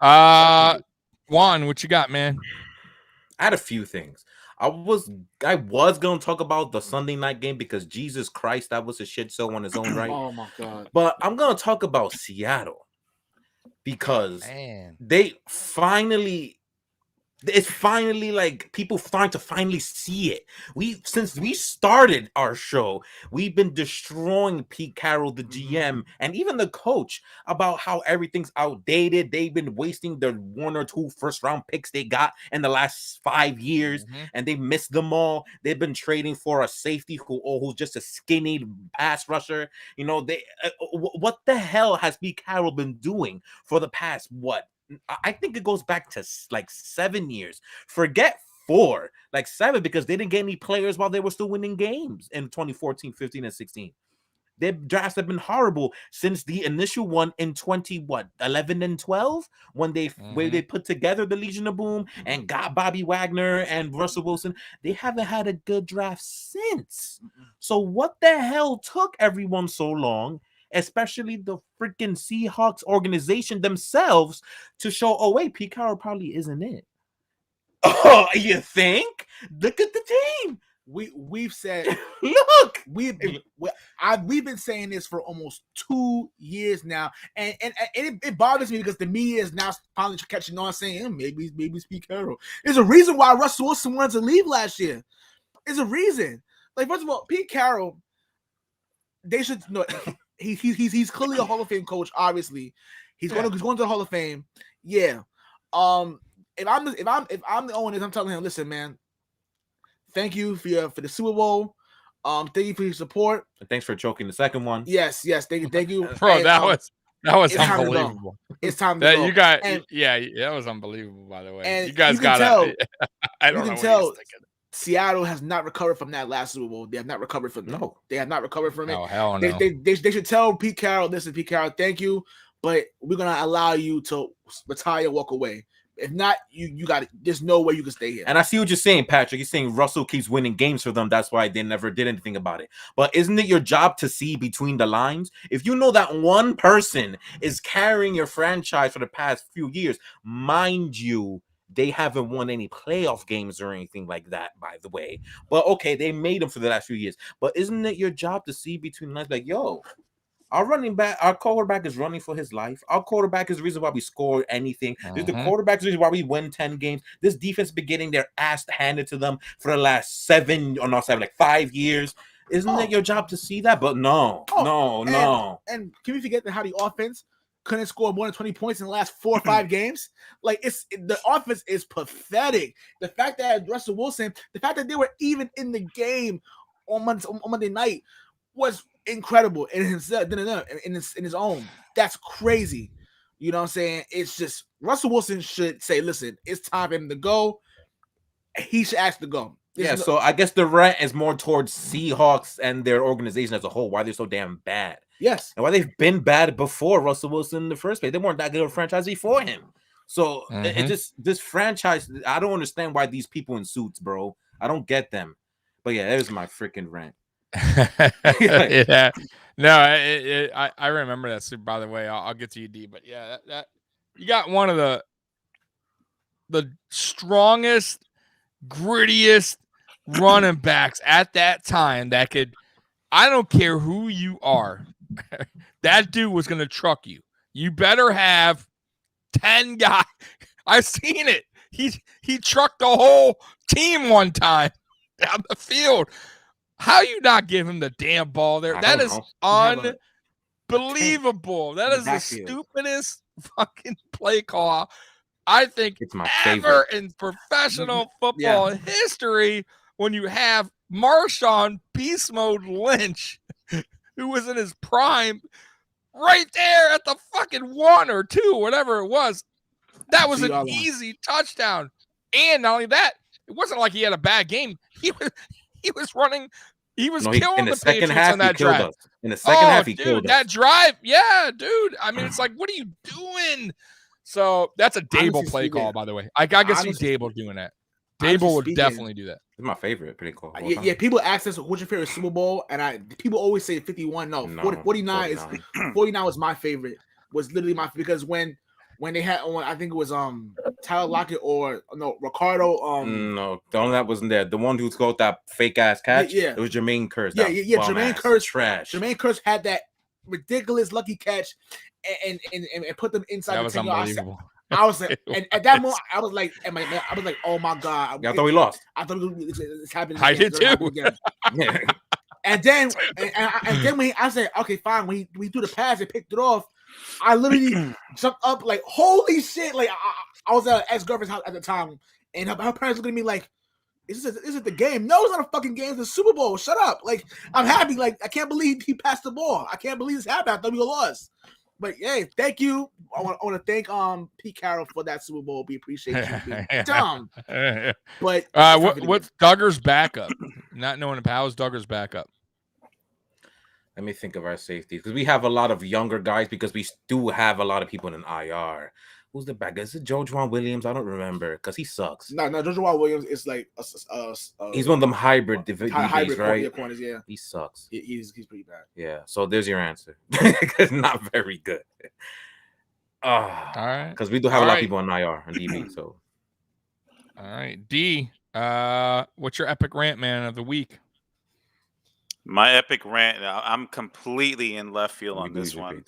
Juan, what you got, man? I had a few things. I was going to talk about the Sunday night game because Jesus Christ, that was a shit show on his own right. Oh my God. But I'm going to talk about Seattle because it's finally like people starting to finally see it. Since we started our show, we've been destroying Pete Carroll, the GM, and even the coach about how everything's outdated. They've been wasting their 1 or 2 first-round picks they got in the last 5 years, and they missed them all. They've been trading for a safety who's just a skinny pass rusher. You know, what the hell has Pete Carroll been doing for the past I think it goes back to like 7 years. Forget 4, like 7, because they didn't get any players while they were still winning games in 2014, 15, and 16. Their drafts have been horrible since the initial one in 11 and 12 when they put together the Legion of Boom and got Bobby Wagner and Russell Wilson. They haven't had a good draft since. So what the hell took everyone so long, especially the freaking Seahawks organization themselves, to show, oh, wait, Pete Carroll probably isn't it? Oh, you think? Look at the team. we've said Look, we've been saying this for almost 2 years now, and it bothers me because the media is now finally catching on, saying maybe it's Pete Carroll. There's a reason why Russell Wilson wanted to leave last year. There's a reason. Like, first of all, Pete Carroll, they should know he's clearly a Hall of Fame coach. Obviously, he's going to the Hall of Fame. Yeah. If I'm the owner, I'm telling him, listen, man. Thank you for the Super Bowl. Thank you for your support. And thanks for choking the second one. Yes, thank you. Bro, and, that was unbelievable. It's time to go. You got and, that was unbelievable, by the way. And you guys got to I don't know what he's thinking. Seattle has not recovered from that last Super Bowl. They have not recovered from that. No. They have not recovered from it. Oh, hell no. They should tell Pete Carroll, listen, Pete Carroll, thank you, but we're gonna allow you to retire, walk away. If not, you got it. There's no way you can stay here. And I see what you're saying, Patrick. You're saying Russell keeps winning games for them. That's why they never did anything about it. But isn't it your job to see between the lines? If you know that one person is carrying your franchise for the past few years, mind you, they haven't won any playoff games or anything like that, by the way. But okay, they made them for the last few years. But isn't it your job to see between the lines? Like, yo, our quarterback is running for his life. Our quarterback is the reason why we score anything. This the quarterback's reason why we win 10 games. This defense has been getting their ass handed to them for the last 5 years. Isn't it your job to see that? But no. And can we forget that how the offense couldn't score more than 20 points in the last 4 or 5 games? Like, the offense is pathetic. The fact that Russell Wilson, the fact that they were even in the game on Monday night was incredible in himself, in his own. That's crazy. You know what I'm saying? It's just Russell Wilson should say, listen, it's time for him to go. He should ask to go. So I guess the rant is more towards Seahawks and their organization as a whole, why they're so damn bad. Yes. And why they've been bad before Russell Wilson in the first place. They weren't that good of a franchise before him. So it just, this franchise, I don't understand why these people in suits, bro. I don't get them. But yeah, there's my freaking rant. Yeah. No, I remember that suit, by the way. I'll get to you, D. But yeah, that you got one of the strongest, grittiest running backs at that time that could, I don't care who you are, that dude was going to truck you. You better have 10 guys. I've seen it. He trucked the whole team one time down the field. How you not give him the damn ball there? That is unbelievable. That is the stupidest fucking play call I think it's my ever favorite in professional football history, when you have Marshawn Beast Mode Lynch, who was in his prime, right there at the fucking 1 or 2, whatever it was. That was an easy touchdown. And not only that, it wasn't like he had a bad game. He was running. He was killing the Patriots on that drive. In the second half, he killed us. That drive, yeah, dude. I mean, it's like, what are you doing? So that's a Dable play call, by the way. I can see Dable doing that. Dable would definitely do that. It's my favorite play call. Yeah, people ask us what's your favorite Super Bowl, and people always say 51. No, 49 is 49 was my favorite. Was literally my, because when they had on, I think it was Tyler Lockett or Ricardo. No, the one that wasn't there. The one who scored that fake ass catch. Yeah, it was Jermaine Kearse. Jermaine Kearse trash. Jermaine Kearse had that ridiculous lucky catch and put them inside that the was 10 unbelievable. I was like, and at that moment, I was like, oh my god! I thought we lost. I thought it's happening. I did too. And then when I said, okay, fine. When we threw the pass and picked it off, I literally jumped up like, holy shit! Like I was at ex-girlfriend's house at the time, and her parents looked at me like, is it the game? No, it's not a fucking game. It's the Super Bowl. Shut up! Like, I'm happy. Like, I can't believe he passed the ball. I can't believe this happened. I thought we lost. But hey, thank you. I want to thank Pete Carroll for that Super Bowl. We appreciate you. Dumb. But what's Duggar's backup? Not knowing how's Duggar's backup. Let me think of our safeties, because we have a lot of younger guys, because we do have a lot of people in IR. Who's the back? Is it Juan Williams? I don't remember, because he sucks. No, Juan Williams is like he's one of them hybrid right? Corners, yeah. He sucks. He's pretty bad. Yeah. So there's your answer. Not very good. All right. Because we do have a lot of people on IR and DB. So. All right, D. What's your epic rant, man, of the week? My epic rant. I'm completely in left field on this one.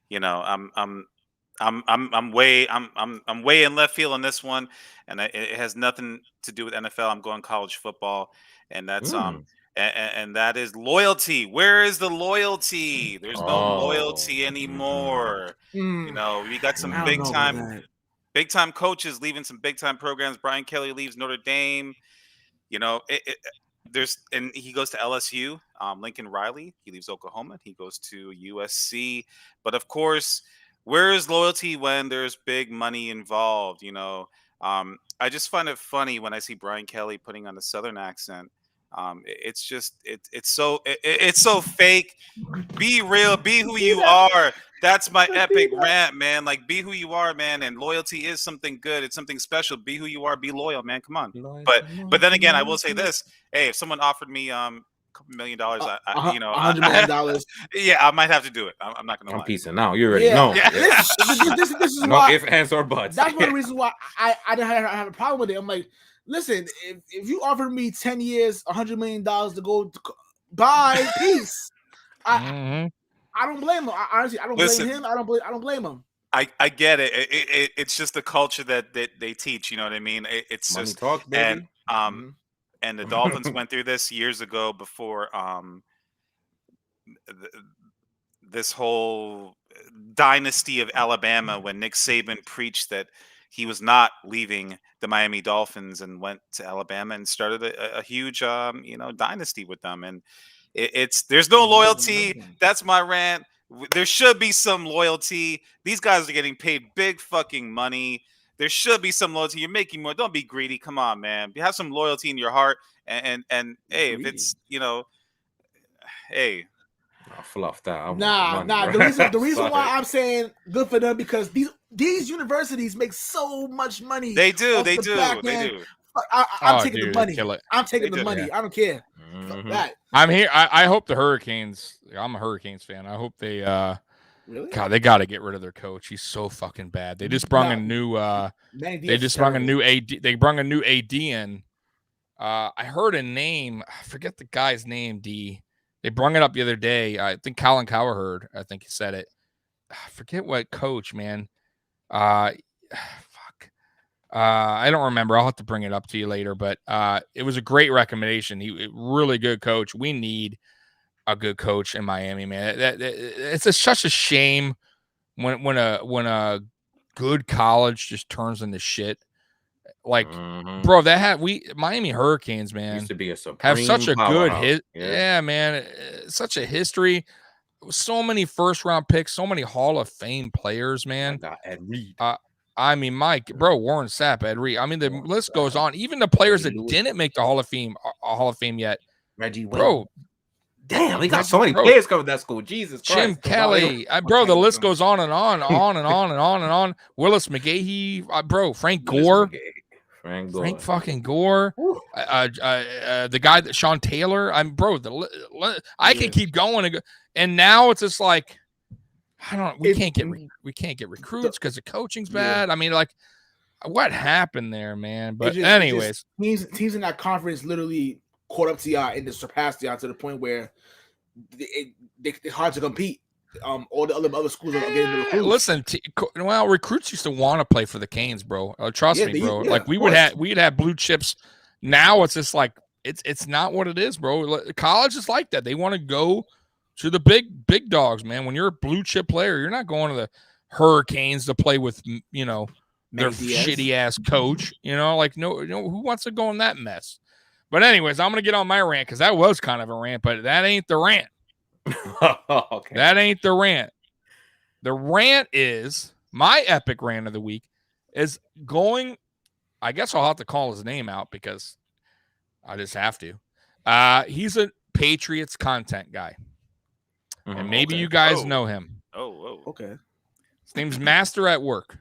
You know, I'm way in left field on this one, and it has nothing to do with NFL. I'm going college football, and that's and that is loyalty. Where is the loyalty? There's no loyalty anymore. You know, we got some big time coaches leaving some big time programs. Brian Kelly leaves Notre Dame. You know, and he goes to LSU. Lincoln Riley, he leaves Oklahoma. He goes to USC. But of course, where is loyalty when there's big money involved? You know, I just find it funny when I see Brian Kelly putting on a Southern accent. It's just it's so fake. Be real. Be who you are. That's my epic rant, man. Like, be who you are, man. And loyalty is something good. It's something special. Be who you are. Be loyal, man. Come on. But then again, I will say this. Hey, if someone offered me $2 million, you know, $100 million. Yeah, I might have to do it. I'm not gonna lie. I'm peacing now. You already know. Yeah. This is No why. ifs, ands, or buts. That's one of the reasons why I didn't have a problem with it. I'm like, listen, if you offered me 10 years, $100 million to go buy peace, I don't blame him. Honestly, I don't blame him. I don't blame him. I get it. It's just the culture that they teach. You know what I mean? It's Money just talks, baby. And the Dolphins went through this years ago before this whole dynasty of Alabama, when Nick Saban preached that he was not leaving the Miami Dolphins and went to Alabama and started a huge dynasty with them. And there's no loyalty. That's my rant. There should be some loyalty. These guys are getting paid big fucking money. There should be some loyalty. You're making more. Don't be greedy. Come on, man. You have some loyalty in your heart. And hey, if it's, hey. Fluff that. Nah. The reason why I'm saying good for them, because these universities make so much money. They do. I'm taking the money. I'm taking the money. I don't care. That. I'm here. I hope the Hurricanes. I'm a Hurricanes fan. I hope they. Really? God, they got to get rid of their coach. He's so fucking bad. They just brung a new. They just brung a new AD. They brung a new AD in. I heard a name. I forget the guy's name. They brung it up the other day. I think Colin Cowherd. I think he said it. I forget what coach, man. Fuck. I don't remember. I'll have to bring it up to you later. But it was a great recommendation. Really good coach. We need a good coach in Miami, man. It's such a shame when a good college just turns into shit. Like, bro, Miami Hurricanes, man, used to be have such a good hit. Yeah, man, such a history. So many first round picks, so many Hall of Fame players, man. I got Ed Reed. I mean, Warren Sapp, Ed Reed. I mean, the list goes on. Even the players that didn't make the Hall of Fame yet, Reggie Wayne. Bro. Damn, we got so many players coming to that school. Jesus Christ. Jim Kelly. Bro, the list goes on and on, on and on and on and on. Willis McGahee. Bro, Frank Gore. Frank fucking Gore. The guy that Sean Taylor. I can keep going. And now it's just like, we can't get recruits because the coaching's bad. I mean, like, what happened there, man? But anyways. Teams in that conference literally caught up to y'all and just surpassed y'all to the point where they're hard to compete. All the other schools are getting the recruits. Listen, recruits used to want to play for the Canes, bro. Trust me, bro. Like we'd have blue chips. Now it's just like it's not what it is, bro. College is like that. They want to go to the big dogs, man. When you're a blue chip player, you're not going to the Hurricanes to play with their shitty ass coach. Like no, who wants to go in that mess? But anyways, I'm gonna get on my rant because that was kind of a rant, but that ain't the rant. Okay. That ain't the rant. The rant is my epic rant of the week is going. I guess I'll have to call his name out because I just have to. He's a Patriots content guy, and maybe you guys know him. Okay. His name's Master at Work.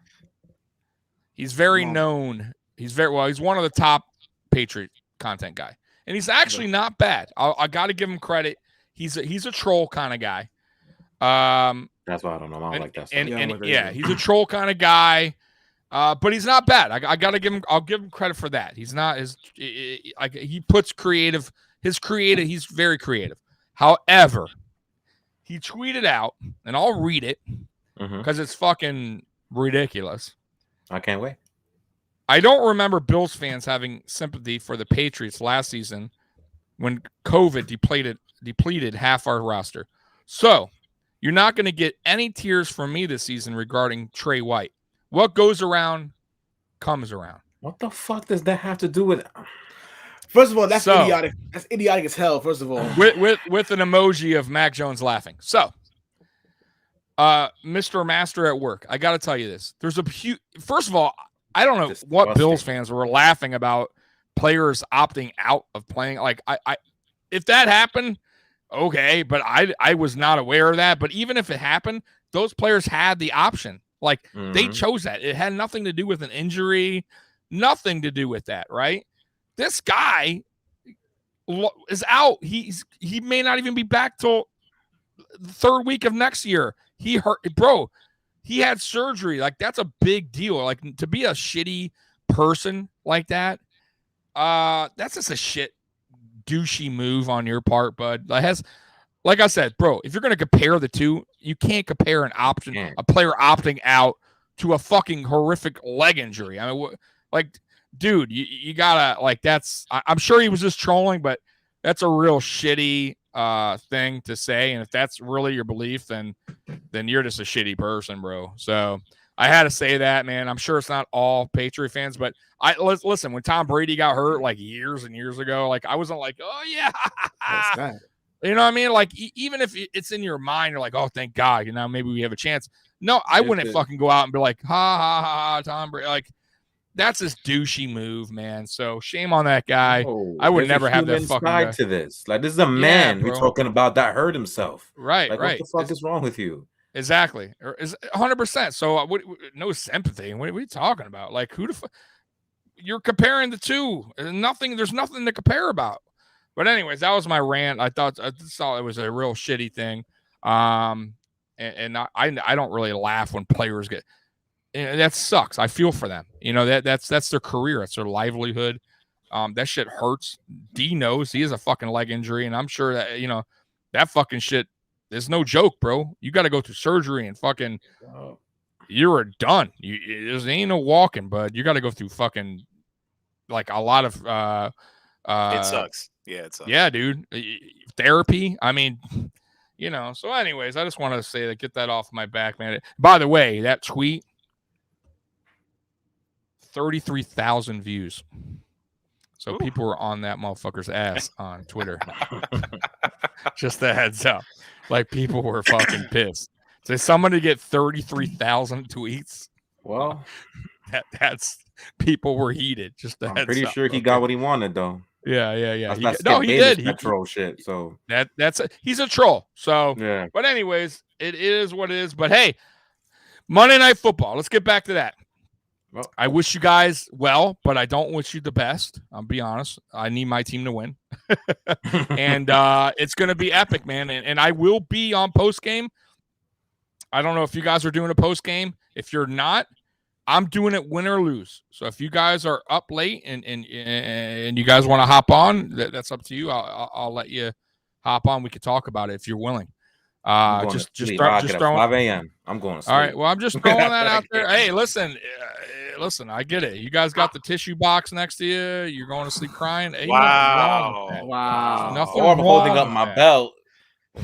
He's very known. He's one of the top Patriot content guy, and he's actually not bad. I got to give him credit. He's a troll kind of guy. That's why I don't know. I don't like that stuff. He's a troll kind of guy. But he's not bad. I gotta give him. I'll give him credit for that. He's not he puts creative. He's very creative. However, he tweeted out, and I'll read it because it's fucking ridiculous. I can't wait. I don't remember Bills fans having sympathy for the Patriots last season when COVID depleted half our roster. So you're not going to get any tears from me this season regarding Trey White. What goes around comes around. What the fuck does that have to do with? First of all, that's idiotic. That's idiotic as hell. First of all, with an emoji of Mac Jones laughing. So, Mr. Master at work, I got to tell you this. There's a huge. First of all, I don't know what Bills fans were laughing about players opting out of playing. Like, I if that happened, okay, but I was not aware of that. But even if it happened, those players had the option. Like, they chose that. It had nothing to do with an injury, nothing to do with that, right? This guy is out. He may not even be back till the third week of next year. He hurt, bro. He had surgery. Like, that's a big deal. Like, to be a shitty person like that, that's just a shit douchey move on your part, bud. Like I said, bro, if you're going to compare the two, you can't compare a player opting out to a fucking horrific leg injury. I mean, like, dude, you gotta, like, I'm sure he was just trolling, but that's a real shitty thing to say. And if that's really your belief, then you're just a shitty person, bro. So I had to say that, man. I'm sure it's not all Patriot fans, but listen, when Tom Brady got hurt like years and years ago, like, I wasn't like, oh yeah, you know what I mean? Like, even if it's in your mind, you're like, oh, thank God, maybe we have a chance. No, I wouldn't fucking go out and be like, ha ha ha, Tom Brady. Like, that's this douchey move, man. So shame on that guy. Oh, I would never have that fucking side to this. Like, this is a man we're talking about that hurt himself. Right, like, right. What the fuck is wrong with you? Exactly. Or is 100%. So no sympathy. What are we talking about? Like, who the fuck? You're comparing the two. There's nothing to compare about. But anyways, that was my rant. I thought it was a real shitty thing. And I don't really laugh when players get. That sucks. I feel for them. That's their career. It's their livelihood. That shit hurts. D knows he has a fucking leg injury, and I'm sure that that fucking shit is no joke, bro. You got to go through surgery and fucking. You're done. There ain't no walking, bud. You got to go through fucking like a lot of. It sucks. Yeah, it sucks. Yeah, dude. Therapy. I mean, So, anyways, I just wanted to say that. Get that off my back, man. By the way, that tweet. 33,000 views. So people were on that motherfucker's ass on Twitter. Just a heads up. Like, people were fucking pissed. So somebody get 33,000 tweets. Well, that's people were heated. Just I'm pretty sure he got what he wanted, though. Yeah. He did. He troll shit. So he's a troll. So yeah. But anyways, it is what it is. But hey, Monday Night Football. Let's get back to that. Well, I wish you guys well, but I don't wish you the best. I'll be honest. I need my team to win. And it's going to be epic, man. And I will be on post-game. I don't know if you guys are doing a post-game. If you're not, I'm doing it win or lose. So if you guys are up late and you guys want to hop on, that's up to you. I'll let you hop on. We could talk about it if you're willing. Just throwing 5 a.m. I'm going to sleep. All right. Well, I'm just throwing that out there. Hey, listen, I get it. You guys got the tissue box next to you. You're going to sleep crying. Hey, wow. Or I'm holding up my belt.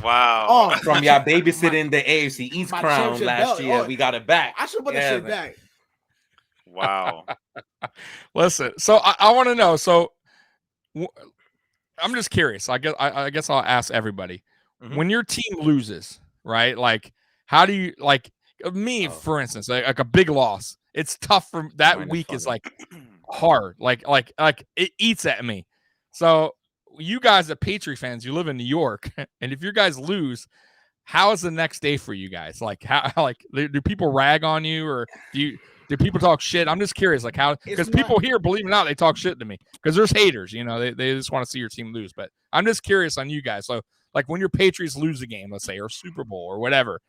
Wow. From y'all babysitting the AFC East crown last year. We got it back. I should put that shit back. Wow. Listen, so I want to know. So I'm just curious. I guess I'll ask everybody. Mm-hmm. When your team loses, right? Like, how do you, like, me, for instance, like a big loss? It's tough for that week. Is like hard. Like it eats at me. So you guys are Patriot fans. You live in New York, and if you guys lose, how is the next day for you guys? Like, how, like, do people rag on you, or do people talk shit? I'm just curious, like, how, because people here, believe it or not, they talk shit to me because there's haters. They just want to see your team lose. But I'm just curious on you guys. So, like, when your Patriots lose a game, let's say, or Super Bowl or whatever,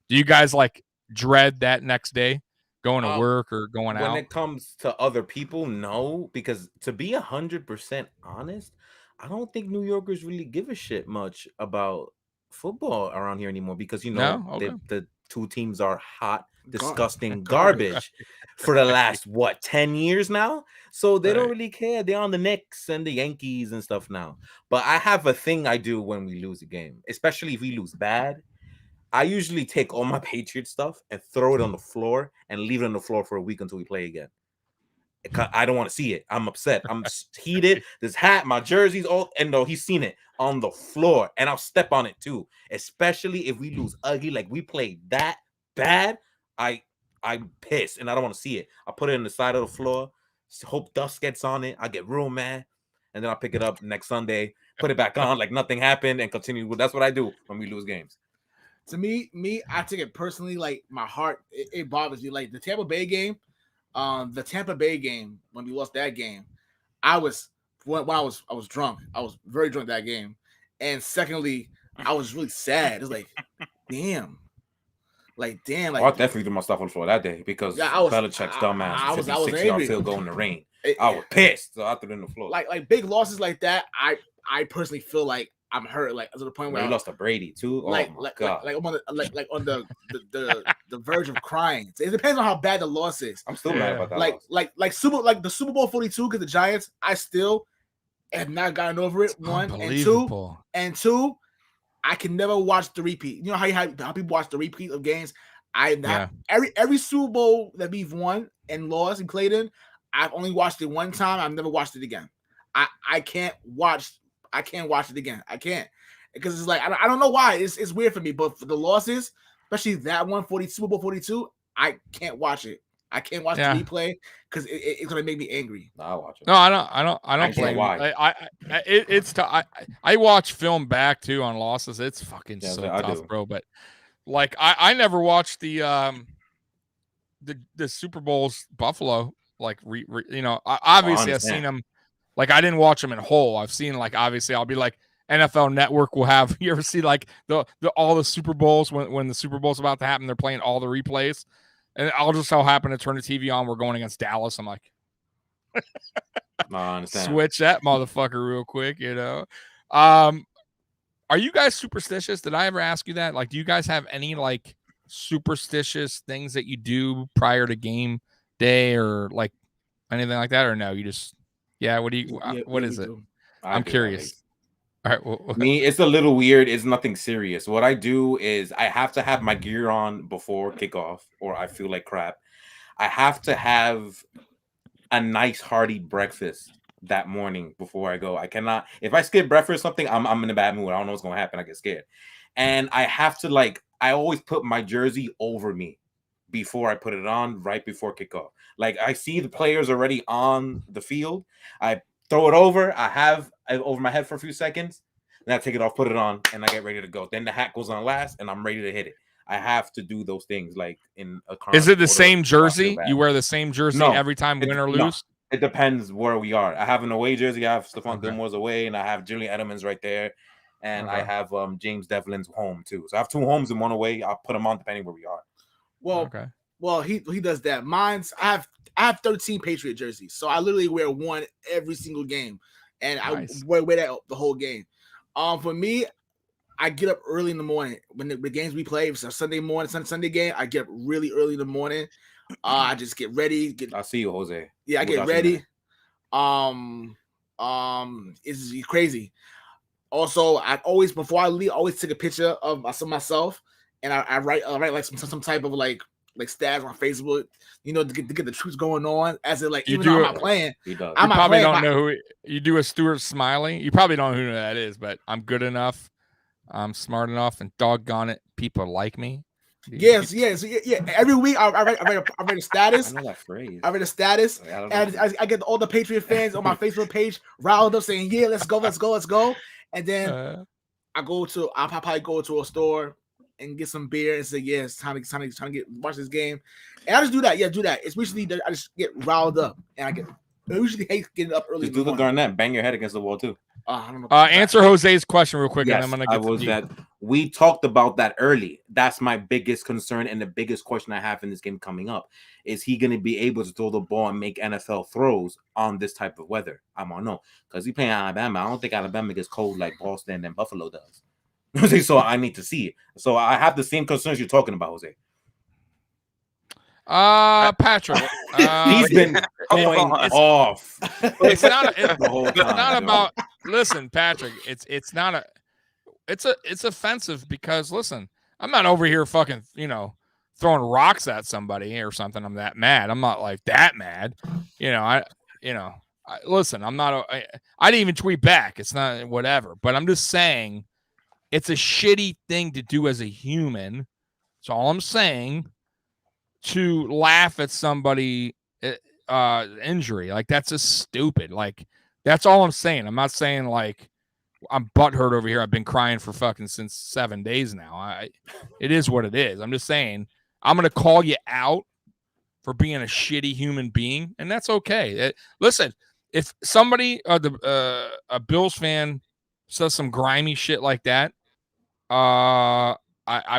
do you guys like dread that next day? going to work or going out? When it comes to other people, no, because to be 100% honest, I don't think New Yorkers really give a shit much about football around here anymore because the two teams are hot, disgusting garbage for the last 10 years now. So they don't really care. They're on the Knicks and the Yankees and stuff now. But I have a thing I do when we lose a game, especially if we lose bad. I usually take all my Patriot stuff and throw it on the floor and leave it on the floor for a week until we play again. I don't want to see it. I'm upset. I'm heated. This hat, my jerseys, he's seen it on the floor, and I'll step on it too. Especially if we lose ugly, like we played that bad. I'm pissed, and I don't want to see it. I put it on the side of the floor. Hope dust gets on it. I get real mad, and then I'll pick it up next Sunday, put it back on like nothing happened, and continue. That's what I do when we lose games. To me, I take it personally. Like my heart, it bothers me. Like the Tampa Bay game, when we lost that game, I was drunk. I was very drunk that game, and secondly, I was really sad. It's like, damn. Like I definitely threw my stuff on the floor that day because Belichick's dumbass. I was angry. Field goal in the rain. I was pissed, so I threw it in the floor. Like big losses like that, I personally feel like I'm hurt, like to the point where you lost to Brady too. Oh my God. Like I'm on the verge of crying. It depends on how bad the loss is. I'm still mad about that. Like the Super Bowl 42 because the Giants, I still have not gotten over it. One and two, I can never watch the repeat. You know how people watch the repeat of games. Every Super Bowl that we've won and lost and played in, I've only watched it one time. I've never watched it again. I can't watch it again. I can't because it's like I don't know why. It's weird for me. But for the losses, especially that one, Super Bowl 42, I can't watch it. I can't watch the replay because it's gonna make me angry. No, I'll watch it. No, I don't blame why. I watch film back too on losses. It's fucking tough, bro. But like I never watched the Super Bowls Buffalo. Like obviously I've seen them. Like I didn't watch them in whole. I've seen obviously I'll be like NFL Network will have. You ever see like all the Super Bowls when the Super Bowl's about to happen? They're playing all the replays, and I'll just so happen to turn the TV on. We're going against Dallas. I'm like, I understand. Switch that motherfucker real quick. Are you guys superstitious? Did I ever ask you that? Like, do you guys have any like superstitious things that you do prior to game day or like anything like that, or no? You just what is it? I'm curious. All right. Well, me, it's a little weird. It's nothing serious. What I do is I have to have my gear on before kickoff, or I feel like crap. I have to have a nice hearty breakfast that morning before I go. I cannot. If I skip breakfast or something, I'm in a bad mood. I don't know what's gonna happen. I get scared, and I have to I always put my jersey over me before I put it on, right before kickoff. Like I see the players already on the field. I throw it over. I have it over my head for a few seconds. Then I take it off, put it on, and I get ready to go. Then the hat goes on last, and I'm ready to hit it. I have to do those things like in a car. Is it the same jersey? You wear the same jersey every time, win or lose? No. It depends where we are. I have an away jersey. I have Stephon Gilmore's away, and I have Julian Edelman's right there. And I have James Devlin's home too. So I have two homes and one away. I'll put them on depending where we are. Well, he does that. I have 13 Patriot jerseys, so I literally wear one every single game, and nice. I wear that the whole game. For me, I get up early in the morning when the games we play. If it's a Sunday morning, Sunday game, I get up really early in the morning. I just get ready. I see you, Jose. Yeah, I get ready. It's crazy. Also, before I leave, I always take a picture of myself, and I write like some type of like stats on Facebook, to get the truth going on. As it like, even though I'm not playing, he does. You probably don't know who you do. A Stuart Smiley. You probably don't know who that is, but I'm good enough. I'm smart enough, and doggone it, people like me. Yes. Every week I write a status. I know that phrase. I write a status, and I get all the Patriot fans on my Facebook page riled up, saying, "Yeah, let's go." And then I'll probably go to a store and get some beer and say, "Yeah, it's time to watch this game." And I just do that. Yeah, do that. It's usually I just get riled up, and I usually hate getting up early. Just do the Garnett, bang your head against the wall too. I don't know. Answer Jose's question real quick, Yes, and then I'm gonna get to that. We talked about that early. That's my biggest concern and the biggest question I have in this game coming up. Is he going to be able to throw the ball and make NFL throws on this type of weather? I don't know, because he's playing Alabama. I don't think Alabama gets cold like Boston and Buffalo does. So I need to see it. So I have the same concerns you're talking about, Jose. Patrick, he's been going off. It's not about. Listen, Patrick, it's not a. It's offensive because listen, I'm not over here fucking throwing rocks at somebody or something. I'm that mad. I'm not like that mad. Listen, I'm not. I didn't even tweet back. It's not whatever. But I'm just saying, it's a shitty thing to do as a human. That's all I'm saying. To laugh at somebody injury, like that's just stupid. Like that's all I'm saying. I'm not saying like I'm butthurt over here. I've been crying for fucking since 7 days now. It is what it is. I'm just saying I'm gonna call you out for being a shitty human being, and that's okay. Listen, if somebody a Bills fan says some grimy shit like that, I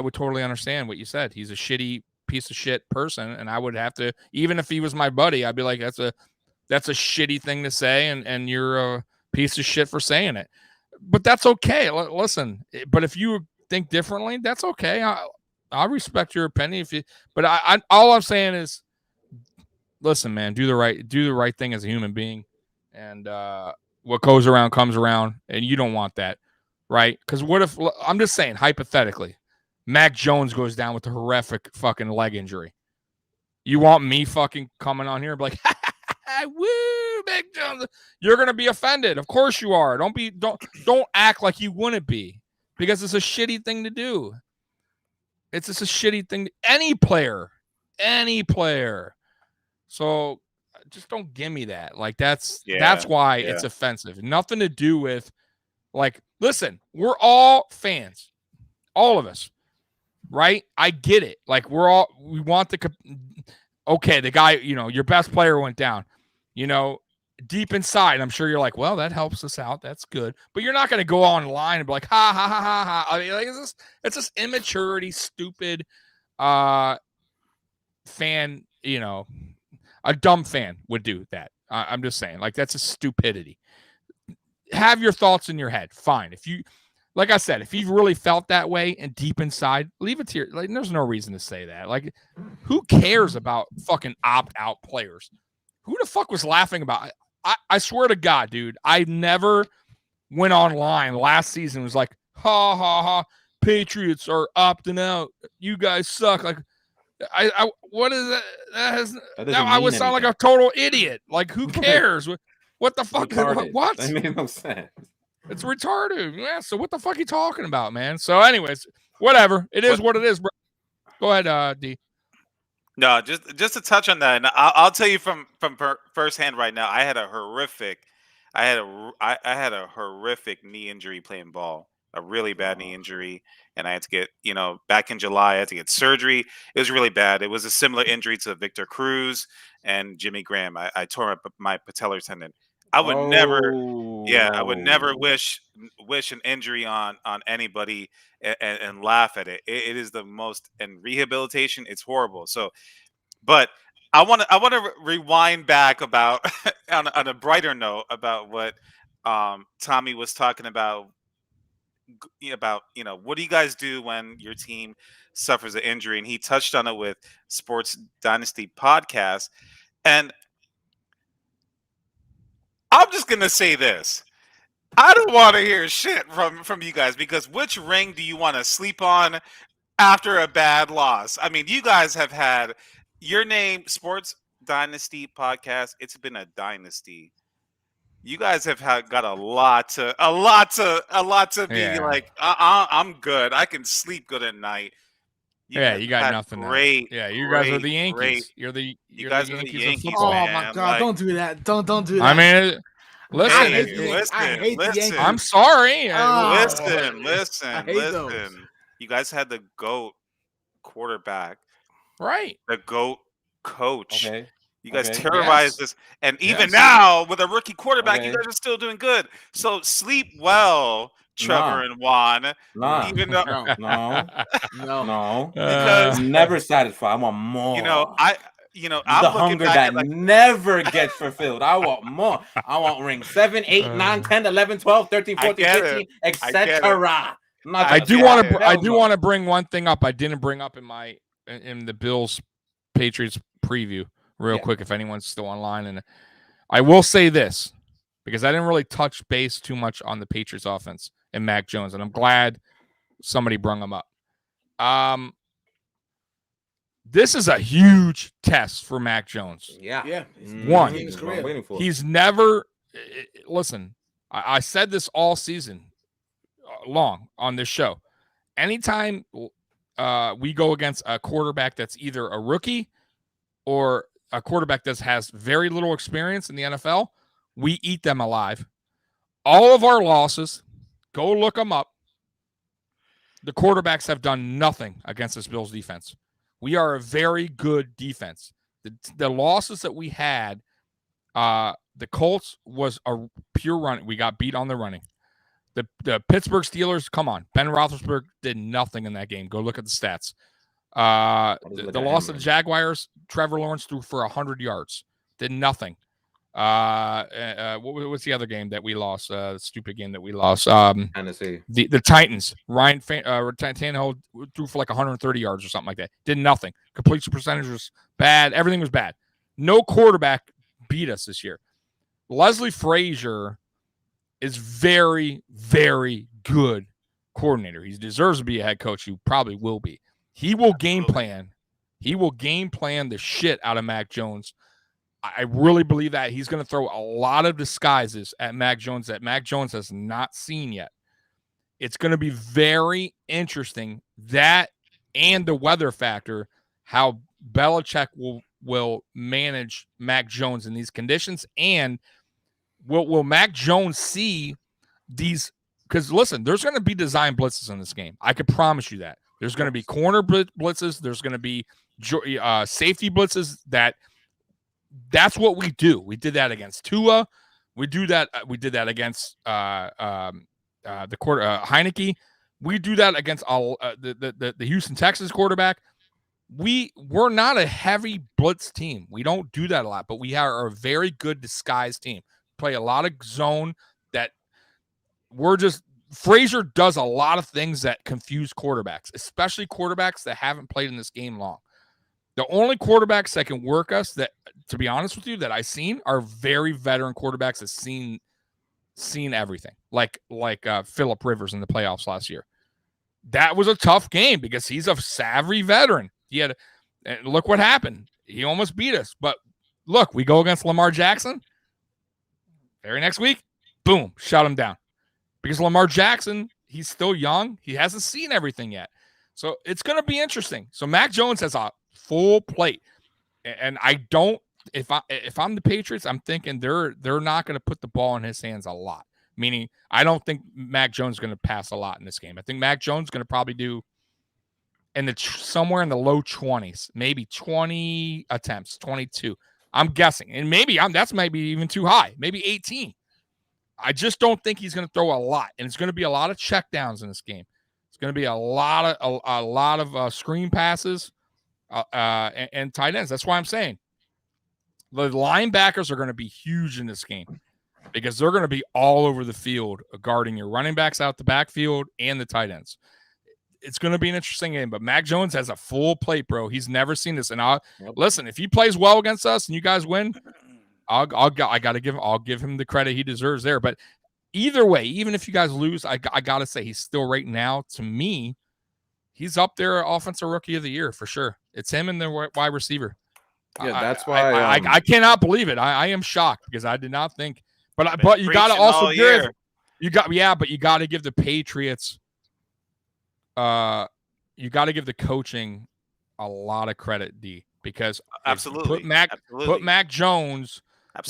would totally understand what you said. He's a shitty piece of shit person, and I would have to, even if he was my buddy, I'd be like, that's a shitty thing to say, and you're a piece of shit for saying it. But that's okay. Listen, but if you think differently, that's okay. I respect your opinion. But all I'm saying is, listen, man, do the right thing as a human being, and what goes around comes around, and you don't want that, right? Because what if, I'm just saying hypothetically, Mac Jones goes down with a horrific fucking leg injury. You want me fucking coming on here and be like, woo, Mac Jones? You're gonna be offended. Of course you are. Don't act like you wouldn't be, because it's a shitty thing to do. It's just a shitty thing. Any player. So just don't give me that. Like that's why it's offensive. Nothing to do with like. Listen, we're all fans, all of us. Right? I get it. Like we want the guy, your best player went down, deep inside. I'm sure you're like, well, that helps us out. That's good. But you're not going to go online and be like, ha, ha, ha, ha, ha. I mean, like, it's just immaturity, stupid fan, a dumb fan would do that. I'm just saying, like, that's a stupidity. Have your thoughts in your head. Fine. Like I said, if you've really felt that way and deep inside, leave it to your, like, there's no reason to say that. Like, who cares about fucking opt-out players? Who the fuck was laughing about it? I swear to God, dude, I never went online last season and was like, ha, ha, ha, Patriots are opting out. You guys suck. Like, what is that? I would sound like a total idiot. Like, who cares? What the fuck? What? That made no sense. It's retarded. Yeah, so what the fuck are you talking about, man? So anyways, whatever. It is what it is, bro. Go ahead, D. No, just to touch on that, and I'll tell you from firsthand right now, I had a horrific knee injury playing ball, a really bad knee injury, and I had to get, back in July, I had to get surgery. It was really bad. It was a similar injury to Victor Cruz and Jimmy Graham. I tore up my patellar tendon. I would never wish an injury on anybody and laugh at it. It is the most, and rehabilitation, it's horrible. So, but I want to rewind back about on a brighter note about what Tommy was talking about what do you guys do when your team suffers an injury, and he touched on it with Sports Dynasty podcast. And I'm just gonna say this: I don't want to hear shit from you guys, because which ring do you want to sleep on after a bad loss? I mean, you guys have had your name, Sports Dynasty podcast. It's been a dynasty. You guys have got a lot to be like. I'm good. I can sleep good at night. You got nothing. Great. You guys are the Yankees. You're the Yankees. of football. Oh man. my God! Don't do that. Don't do that. I mean, listen. I hate the Yankees. I'm sorry. Listen. You guys had the GOAT quarterback, right? The GOAT coach. Okay. You guys Okay. terrorized us, and even now with a rookie quarterback, you guys are still doing good. So sleep well, Trevor and Juan. Nah. Even though, No. because never satisfied. I want more. I'm the looking hunger back that at never gets fulfilled. I want more. I want ring 7, 8, 9, 10, 11, 12, 13, 14, 15, etc. I do want to bring one thing up I didn't bring up in the Bills Patriots preview real quick if anyone's still online, and I will say this because I didn't really touch base too much on the Patriots offense and Mac Jones, and I'm glad somebody brung him up. This is a huge test for Mac Jones. Yeah. One, he's never listen. I said this all season long on this show. Anytime we go against a quarterback that's either a rookie or a quarterback that has very little experience in the NFL, we eat them alive. All of our losses, go look them up. The quarterbacks have done nothing against this Bills defense. We are a very good defense. The losses that we had, the Colts was a pure run. We got beat on the running. The Pittsburgh Steelers, come on. Ben Roethlisberger did nothing in that game. Go look at the stats. The loss of the Jaguars, Trevor Lawrence threw for 100 yards. Did nothing. What was the other game that we lost? The stupid game that we lost. Tennessee. The Titans. Ryan Tannehill threw for like 130 yards or something like that. Did nothing. Completion percentage was bad. Everything was bad. No quarterback beat us this year. Leslie Frazier is very, very good coordinator. He deserves to be a head coach. He probably will be. He will game plan. He will game plan the shit out of Mac Jones. I really believe that he's going to throw a lot of disguises at Mac Jones that Mac Jones has not seen yet. It's going to be very interesting, that and the weather factor, how Belichick will manage Mac Jones in these conditions, and will Mac Jones see these? Because listen, there's going to be design blitzes in this game. I could promise you that. There's going to be corner blitzes. There's going to be safety blitzes. That's what we do. We did that against Tua. We did that against the Heineke. We do that against all the Houston Texans quarterback. We're not a heavy blitz team. We don't do that a lot, but we are a very good disguised team. Play a lot of zone. That Frazier does a lot of things that confuse quarterbacks, especially quarterbacks that haven't played in this game long. The only quarterbacks that can work us, that, to be honest with you, that I've seen are very veteran quarterbacks that seen everything, like Phillip Rivers in the playoffs last year. That was a tough game because he's a savvy veteran. And look what happened. He almost beat us. But look, we go against Lamar Jackson. Very next week, boom, shut him down. Because Lamar Jackson, he's still young. He hasn't seen everything yet. So it's going to be interesting. So Mac Jones has a full plate. And I don't, if I'm the Patriots, I'm thinking they're not going to put the ball in his hands a lot. Meaning, I don't think Mac Jones is going to pass a lot in this game. I think Mac Jones is going to probably do somewhere in the low 20s, maybe 20 attempts, 22. I'm guessing. And maybe that's maybe even too high, maybe 18. I just don't think he's going to throw a lot. And it's going to be a lot of checkdowns in this game. It's going to be a lot of screen passes and tight ends. That's why I'm saying the linebackers are going to be huge in this game because they're going to be all over the field guarding your running backs out the backfield and the tight ends. It's going to be an interesting game, but Mac Jones has a full plate, bro. He's never seen this. And listen, if he plays well against us and you guys win, I'll give him the credit he deserves there. But either way, even if you guys lose, I got to say he's still right now, to me, he's up there, offensive rookie of the year for sure. It's him and the wide receiver. Yeah, that's why I cannot believe it. I am shocked because I did not think. But you got to also give but you got to give the Patriots. You got to give the coaching a lot of credit, D, because absolutely put Mac Jones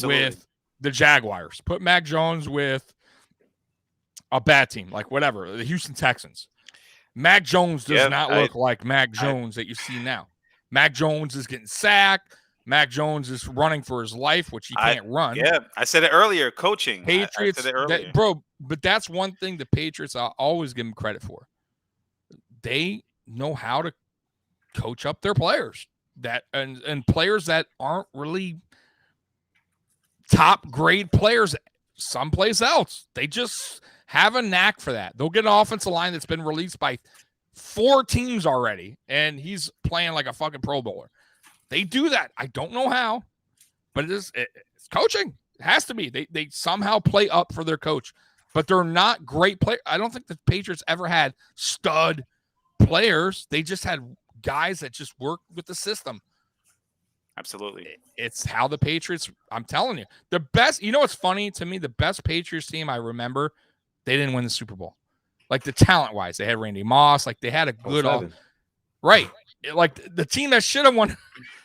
with the Jaguars. Put Mac Jones with a bad team, like whatever, the Houston Texans. Mac Jones does not look like Mac Jones that you see now. Mac Jones is getting sacked. Mac Jones is running for his life, which he can't run. Yeah, I said it earlier. Coaching. Patriots, I said it earlier. bro. But that's one thing the Patriots I always give them credit for. They know how to coach up their players and players that aren't really top grade players someplace else. They just have a knack for that. They'll get an offensive line that's been released by 4 teams already, and he's playing like a fucking Pro Bowler. They do that. I don't know how, but it's coaching. It has to be. They somehow play up for their coach, but they're not great players. I don't think the Patriots ever had stud players. They just had guys that just work with the system. Absolutely. It's how the Patriots, I'm telling you, the best, you know what's funny to me? The best Patriots team I remember, they didn't win the Super Bowl. Like the talent-wise, they had Randy Moss. Like they had a good, right? Like the team that should have won,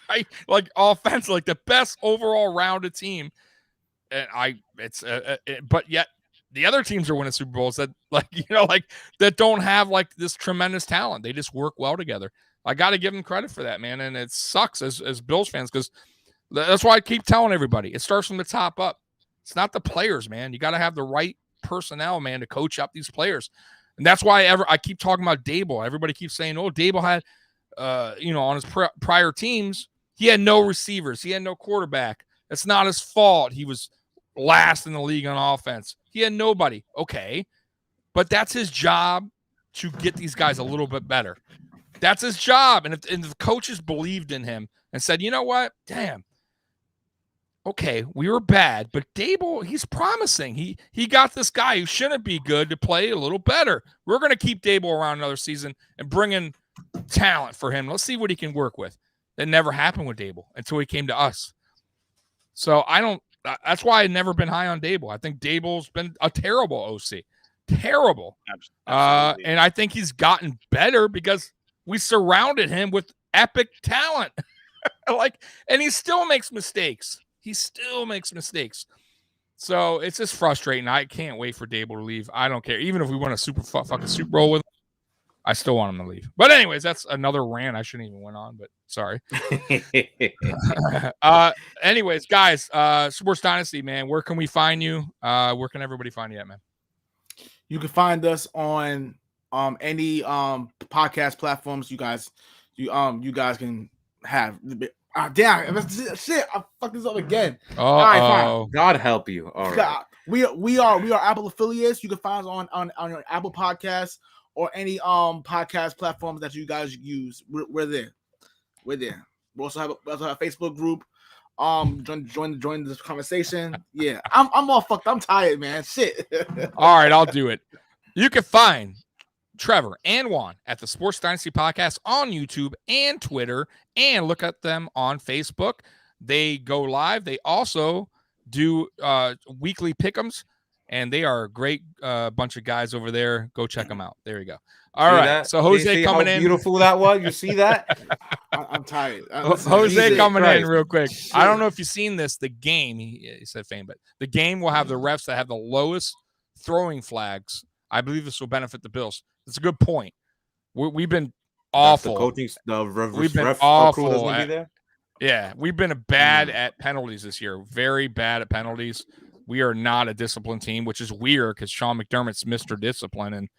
right? Like offense, like the best overall rounded team. And but yet the other teams are winning Super Bowls that that don't have like this tremendous talent. They just work well together. I got to give them credit for that, man. And it sucks as Bills fans because that's why I keep telling everybody it starts from the top up. It's not the players, man. You got to have the right personnel, man, to coach up these players. And that's why I keep talking about Dable. Everybody keeps saying, oh, Dable had, on his prior teams, he had no receivers. He had no quarterback. It's not his fault. He was last in the league on offense. He had nobody. Okay. But that's his job to get these guys a little bit better. That's his job. And if the coaches believed in him and said, you know what? Damn. Okay, we were bad, but Dable, he's promising. He got this guy who shouldn't be good to play a little better. We're going to keep Dable around another season and bring in talent for him. Let's see what he can work with. That never happened with Dable until he came to us. So that's why I've never been high on Dable. I think Dable's been a terrible OC. Terrible. Absolutely. And I think he's gotten better because we surrounded him with epic talent. And he still makes mistakes. So it's just frustrating. I can't wait for Dable to leave. I don't care. Even if we win a fucking Super Bowl with him, I still want him to leave. But anyways, that's another rant I shouldn't even went on, but sorry. Anyways, guys, Sports Dynasty, man, where can we find you? Where can everybody find you at, man? You can find us on any podcast platforms you guys can have. Damn, shit! I fucked this up again. All right, fine. God help you. All right. We are Apple affiliates. You can find us on your Apple Podcasts or any podcast platforms that you guys use. We're there. We also have a Facebook group. Join this conversation. Yeah, I'm all fucked. I'm tired, man. Shit. All right, I'll do it. You can find Trevor and Juan at the Sports Dynasty Podcast on YouTube and Twitter, and look at them on Facebook. They go live. They also do weekly pick'ems, and they are a great bunch of guys over there. Go check them out. There you go. All right. That? So Jose coming in. Beautiful that was. You see that? I'm tired. Jose coming in real quick. Shit. I don't know if you've seen this. The game, he said fame, but the game will have the refs that have the lowest throwing flags. I believe this will benefit the Bills. It's a good point. We've been awful. We've been awful. Yeah, we've been bad at penalties this year. Very bad at penalties. We are not a disciplined team, which is weird because Sean McDermott's Mr. Discipline, and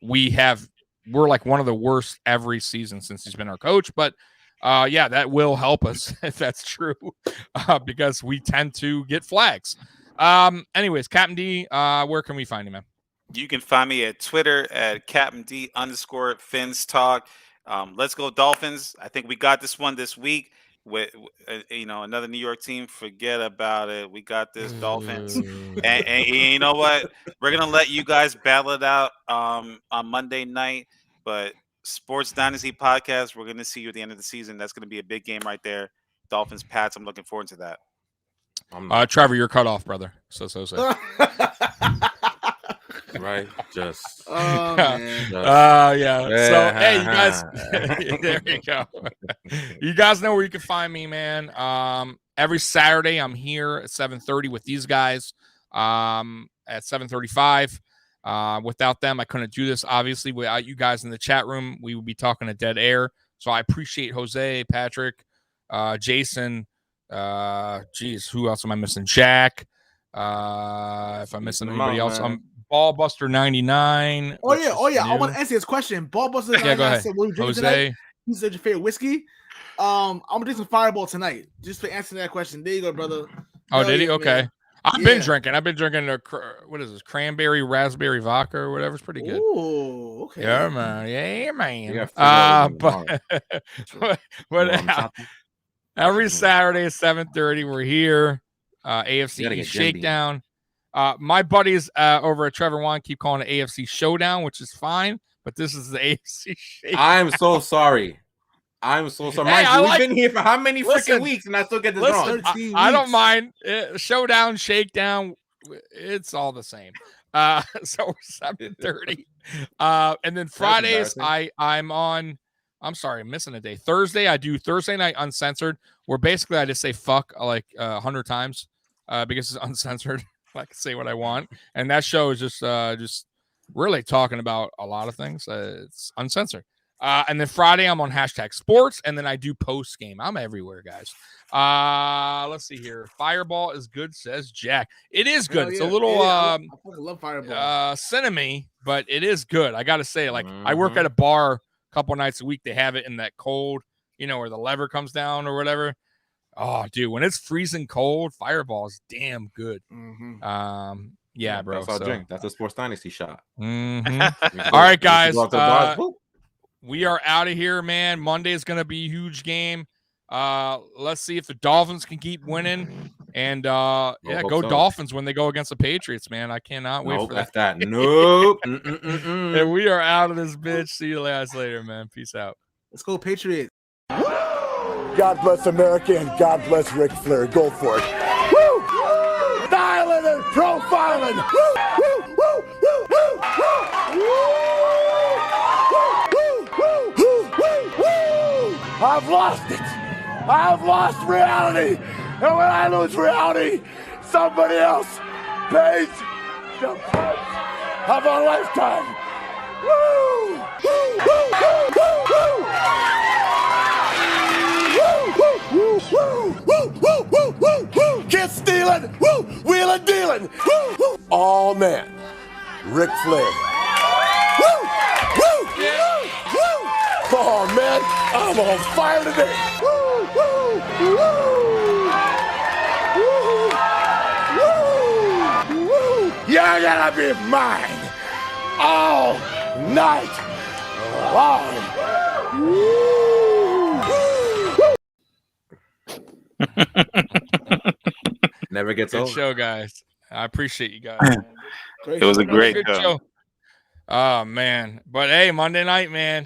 we're like one of the worst every season since he's been our coach. But yeah, that will help us if that's true, because we tend to get flags. Anyways, Captain D, where can we find you, man? You can find me at Twitter at @CaptainD_Fins Talk. Let's go Dolphins. I think we got this one this week with another New York team. Forget about it. We got this Dolphins. and you know what? We're going to let you guys battle it out on Monday night. But Sports Dynasty Podcast, we're going to see you at the end of the season. That's going to be a big game right there. Dolphins, Pats. I'm looking forward to that. Trevor, you're cut off, brother. So. Right, just yeah. So hey, you guys, there you go. You guys know where you can find me, man. Every Saturday I'm here at 7:30 with these guys. At 7:35. Without them, I couldn't do this. Obviously, without you guys in the chat room, we would be talking to dead air. So I appreciate Jose, Patrick, Jason, Geez, who else am I missing? Jack. If I'm missing anybody else, man. I'm Ballbuster 99. Oh yeah. I want to answer his question. Ballbuster 99 go ahead. said, "What are you drinking tonight?" He said, "Your favorite whiskey." I'm gonna drink some Fireball tonight. Just for answering that question. There you go, brother. Oh, did he? Yeah, Okay. man. I've been drinking what is this? Cranberry raspberry vodka or whatever. It's pretty good. Oh, okay. Yeah, man. Yeah, man. But every Saturday at 7:30, we're here. AFC East Shakedown. My buddies over at Trevor Juan keep calling it AFC Showdown, which is fine, but this is the AFC Shakedown. I'm so sorry. Hey, we've been here for how many freaking weeks, and I still get this wrong. I don't mind. Showdown, Shakedown, it's all the same. So we're 7:30. And then Fridays, I'm on. I'm sorry, I'm missing a day. Thursday, I do Thursday night uncensored, where basically I just say fuck like 100 times because it's uncensored. I can say what I want, and that show is just really talking about a lot of things. It's uncensored. And then Friday, I'm on #sports, and then I do post game. I'm everywhere, guys. Let's see here. Fireball is good, says Jack. It is good. It's a little I fucking love Fireball. cinnamony, but it is good. I gotta say, like I work at a bar a couple nights a week. They have it in that cold, where the lever comes down or whatever. Oh, dude, when it's freezing cold, Fireball is damn good. Yeah, bro. That's our drink. That's a Sports Dynasty shot. All right, guys. We are out of here, man. Monday is going to be a huge game. Let's see if the Dolphins can keep winning. And go Dolphins when they go against the Patriots, man. I cannot wait for that. Nope. And we are out of this bitch. See you guys later, man. Peace out. Let's go, Patriots. God bless America and God bless Ric Flair. Go for it. Woo! Styling and profiling. Woo! Woo! Woo! Woo! Woo! Woo! I've lost it. I've lost reality. And when I lose reality, somebody else pays the price of a lifetime. Woo! Woo! Woo! Woo! Woo! Woo! Woo! Woo! Woo! Woo! Woo! Woo! Kiss stealing. Woo! Wheeling dealing. Woo! Woo! All man. Ric Flair. Woo! Woo! Woo! Woo! Oh man, I'm on fire today. Woo! Woo! Woo! Woo! Woo! You're gonna be mine all night long. Never gets Good old. show, guys. I appreciate you guys. It was a great show. Oh man, but hey, Monday night, man.